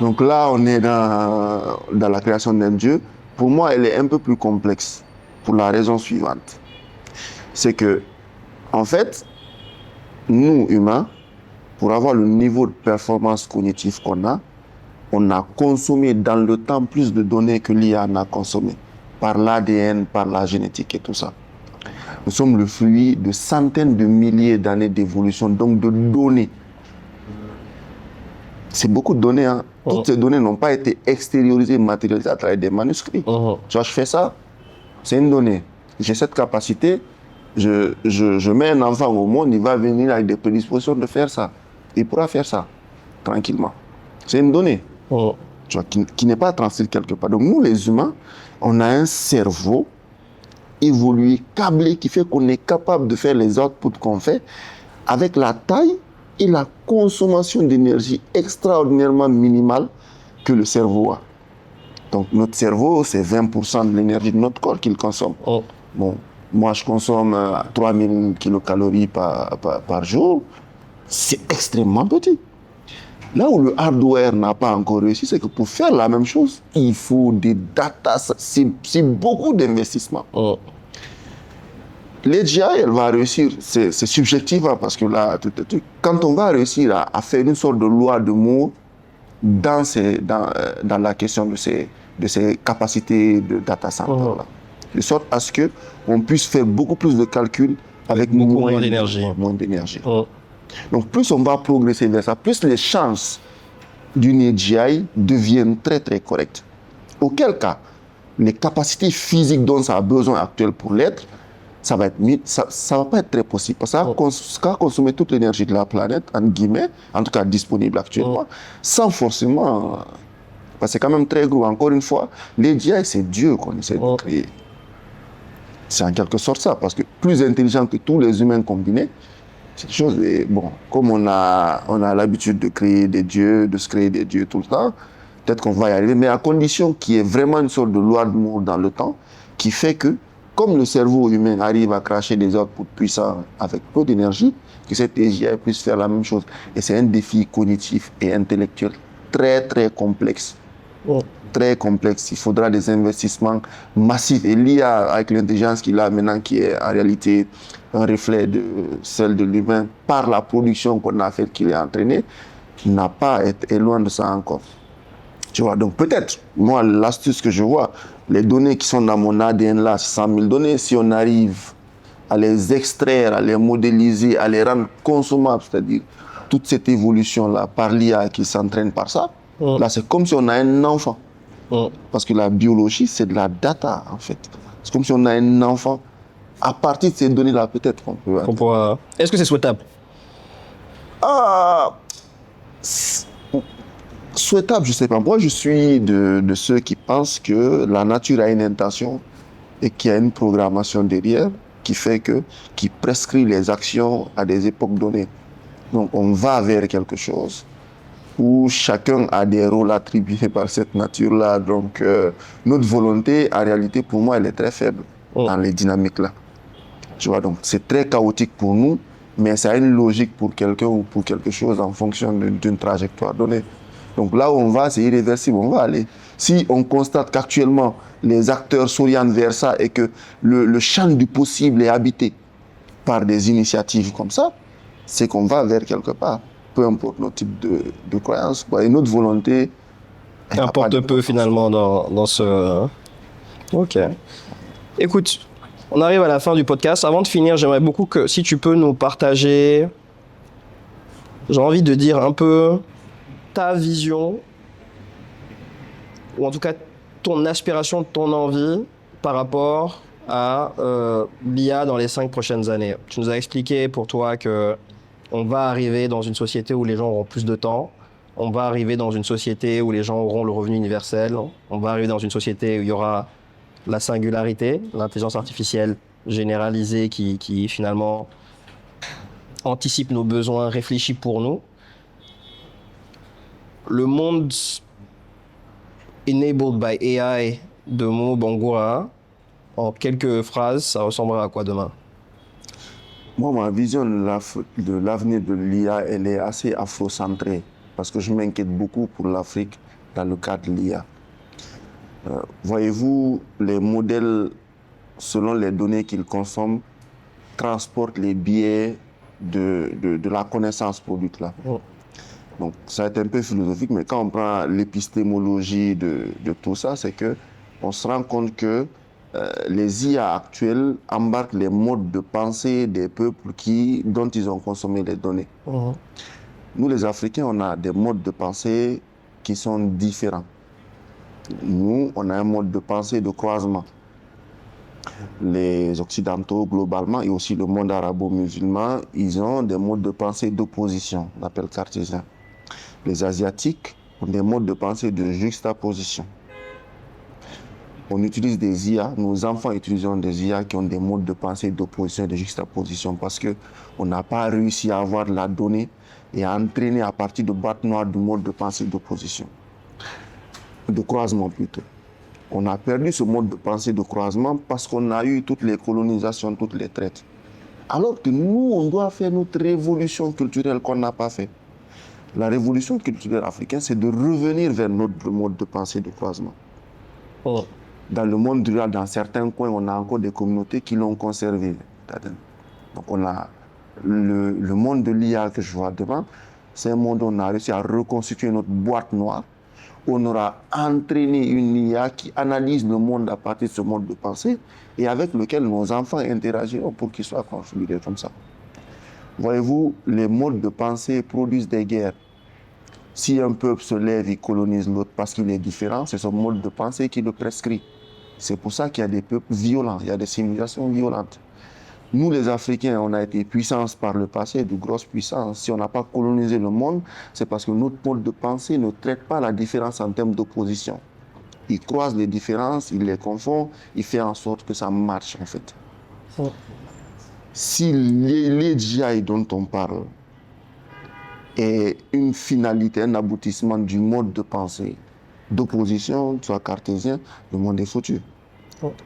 Donc là, on est dans la création d'un dieu. Pour moi, elle est un peu plus complexe, pour la raison suivante. C'est que, en fait, nous, humains, pour avoir le niveau de performance cognitive qu'on a, on a consommé dans le temps plus de données que l'IA n'a consommé, par l'ADN, par la génétique et tout ça. Nous sommes le fruit de centaines de milliers d'années d'évolution, donc de données. C'est beaucoup de données. Hein. Toutes ces données n'ont pas été extériorisées, matérialisées à travers des manuscrits. Tu vois, je fais ça, c'est une donnée. J'ai cette capacité, je mets un enfant au monde, il va venir avec des prédispositions de faire ça. Il pourra faire ça, tranquillement. C'est une donnée, tu vois, qui n'est pas transmise quelque part. Donc nous, les humains, on a un cerveau évolué, câblé, qui fait qu'on est capable de faire les outputs qu'on fait avec la taille et la consommation d'énergie extraordinairement minimale que le cerveau a. Donc notre cerveau, c'est 20% de l'énergie de notre corps qu'il consomme. Bon, moi, je consomme 3000 kilocalories par jour. C'est extrêmement petit. Là où le hardware n'a pas encore réussi, c'est que pour faire la même chose, il faut des data, c'est beaucoup d'investissement. L'AGI, elle va réussir, c'est subjectif, hein, parce que là, quand on va réussir à faire une sorte de loi de Moore dans la question de ces capacités de data center, là, de sorte à ce qu'on puisse faire beaucoup plus de calculs avec moins d'énergie. Donc plus on va progresser vers ça, plus les chances d'une AGI deviennent très très correctes. Auquel cas, les capacités physiques dont ça a besoin actuellement pour l'être, ça va pas être très possible. Parce que ça va consommer toute l'énergie de la planète, entre guillemets, en tout cas disponible actuellement, sans forcément... Parce que c'est quand même très gros. Encore une fois, l'AGI, c'est Dieu qu'on essaie de créer. C'est en quelque sorte ça, parce que plus intelligent que tous les humains combinés, c'est une chose, bon, comme on a l'habitude de créer des dieux, de se créer des dieux tout le temps, peut-être qu'on va y arriver, mais à condition qu'il y ait vraiment une sorte de loi de Moore dans le temps, qui fait que, comme le cerveau humain arrive à cracher des outputs puissants avec peu d'énergie, que cette AGI puisse faire la même chose. Et c'est un défi cognitif et intellectuel très, très complexe. très complexe. Il faudra des investissements massifs. Et l'IA, avec l'intelligence qu'il a maintenant, qui est en réalité un reflet de celle de l'humain, par la production qu'on a faite, qu'il est entraîné, n'a pas été loin de ça encore. Tu vois, donc peut-être, moi, l'astuce que je vois, les données qui sont dans mon ADN là, 100 000 données, si on arrive à les extraire, à les modéliser, à les rendre consommables, c'est-à-dire toute cette évolution-là par l'IA qui s'entraîne par ça, là, c'est comme si on a un enfant. Parce que la biologie, c'est de la data, en fait. C'est comme si on a un enfant. À partir de ces données-là, peut-être qu'on peut... Est-ce que c'est souhaitable? Souhaitable, je ne sais pas. Moi, je suis de ceux qui pensent que la nature a une intention et qu'il y a une programmation derrière qui prescrit les actions à des époques données. Donc, on va vers quelque chose où chacun a des rôles attribués par cette nature-là. Donc, notre volonté, en réalité, pour moi, elle est très faible dans les dynamiques-là. Tu vois, donc, c'est très chaotique pour nous, mais ça a une logique pour quelqu'un ou pour quelque chose en fonction d'une trajectoire donnée. Donc, là où on va, c'est irréversible, on va aller. Si on constate qu'actuellement, les acteurs s'orientent vers ça et que le champ du possible est habité par des initiatives comme ça, c'est qu'on va vers quelque part. Peu importe nos types de croyances. Et notre volonté... Importe peu finalement dans ce... Ok. Écoute, on arrive à la fin du podcast. Avant de finir, j'aimerais beaucoup que si tu peux nous partager... J'ai envie de dire un peu ta vision, ou en tout cas ton aspiration, ton envie par rapport à l'IA dans les 5 prochaines années. Tu nous as expliqué pour toi que on va arriver dans une société où les gens auront plus de temps. On va arriver dans une société où les gens auront le revenu universel. On va arriver dans une société où il y aura la singularité, l'intelligence artificielle généralisée qui finalement anticipe nos besoins, réfléchit pour nous. Le monde enabled by AI de Momo Bangura, en quelques phrases, ça ressemblera à quoi demain? Moi, ma vision de l'avenir de l'IA, elle est assez afrocentrée parce que je m'inquiète beaucoup pour l'Afrique dans le cadre de l'IA. Voyez-vous, les modèles, selon les données qu'ils consomment, transportent les biais de la connaissance produite là. Donc, ça va être un peu philosophique, mais quand on prend l'épistémologie de tout ça, c'est que on se rend compte que les IA actuels embarquent les modes de pensée des peuples dont ils ont consommé les données. Nous, les Africains, on a des modes de pensée qui sont différents. Nous, on a un mode de pensée de croisement. Les Occidentaux, globalement, et aussi le monde arabo-musulman, ils ont des modes de pensée d'opposition, on appelle cartésien. Les Asiatiques ont des modes de pensée de juxtaposition. On utilise des IA, nos enfants utilisent des IA qui ont des modes de pensée d'opposition et de juxtaposition parce qu'on n'a pas réussi à avoir la donnée et à entraîner à partir de boîtes noires du mode de pensée d'opposition, de croisement plutôt. On a perdu ce mode de pensée de croisement parce qu'on a eu toutes les colonisations, toutes les traites. Alors que nous, on doit faire notre révolution culturelle qu'on n'a pas fait. La révolution culturelle africaine, c'est de revenir vers notre mode de pensée de croisement. Dans le monde rural, dans certains coins, on a encore des communautés qui l'ont conservé. Donc on a le monde de l'IA que je vois devant, c'est un monde où on a réussi à reconstituer notre boîte noire. On aura entraîné une IA qui analyse le monde à partir de ce mode de pensée et avec lequel nos enfants interagiront pour qu'ils soient configurés comme ça. Voyez-vous, les modes de pensée produisent des guerres. Si un peuple se lève et colonise l'autre parce qu'il est différent, c'est son mode de pensée qui le prescrit. C'est pour ça qu'il y a des peuples violents, il y a des civilisations violentes. Nous, les Africains, on a été puissance par le passé, de grosses puissances. Si on n'a pas colonisé le monde, c'est parce que notre mode de pensée ne traite pas la différence en termes d'opposition. Il croise les différences, il les confond, il fait en sorte que ça marche en fait. Si l'AGI dont on parle est une finalité, un aboutissement du mode de pensée d'opposition, soit cartésien, le monde est foutu.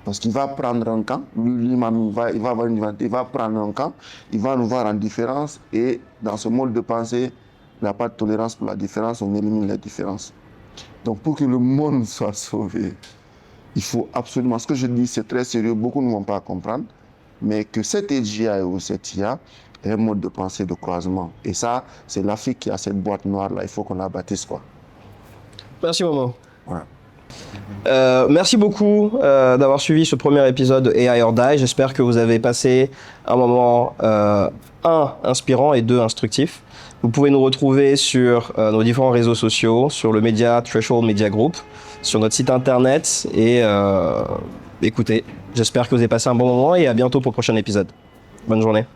Parce qu'il va prendre un camp, il va prendre un camp, il va nous voir en différence et dans ce mode de pensée, il n'y a pas de tolérance pour la différence, on élimine les différences. Donc, pour que le monde soit sauvé, il faut absolument, ce que je dis, c'est très sérieux, beaucoup ne vont pas comprendre, mais que cette AGI ou cette IA est un mode de pensée de croisement. Et ça, c'est l'Afrique qui a cette boîte noire-là, il faut qu'on la bâtisse, quoi. Merci, Momo. Ouais. Merci beaucoup d'avoir suivi ce premier épisode de AI or Die. J'espère que vous avez passé un moment, inspirant et instructif. Vous pouvez nous retrouver sur nos différents réseaux sociaux, sur le média Threshold Media Group, sur notre site internet. Et écoutez, j'espère que vous avez passé un bon moment et à bientôt pour le prochain épisode. Bonne journée.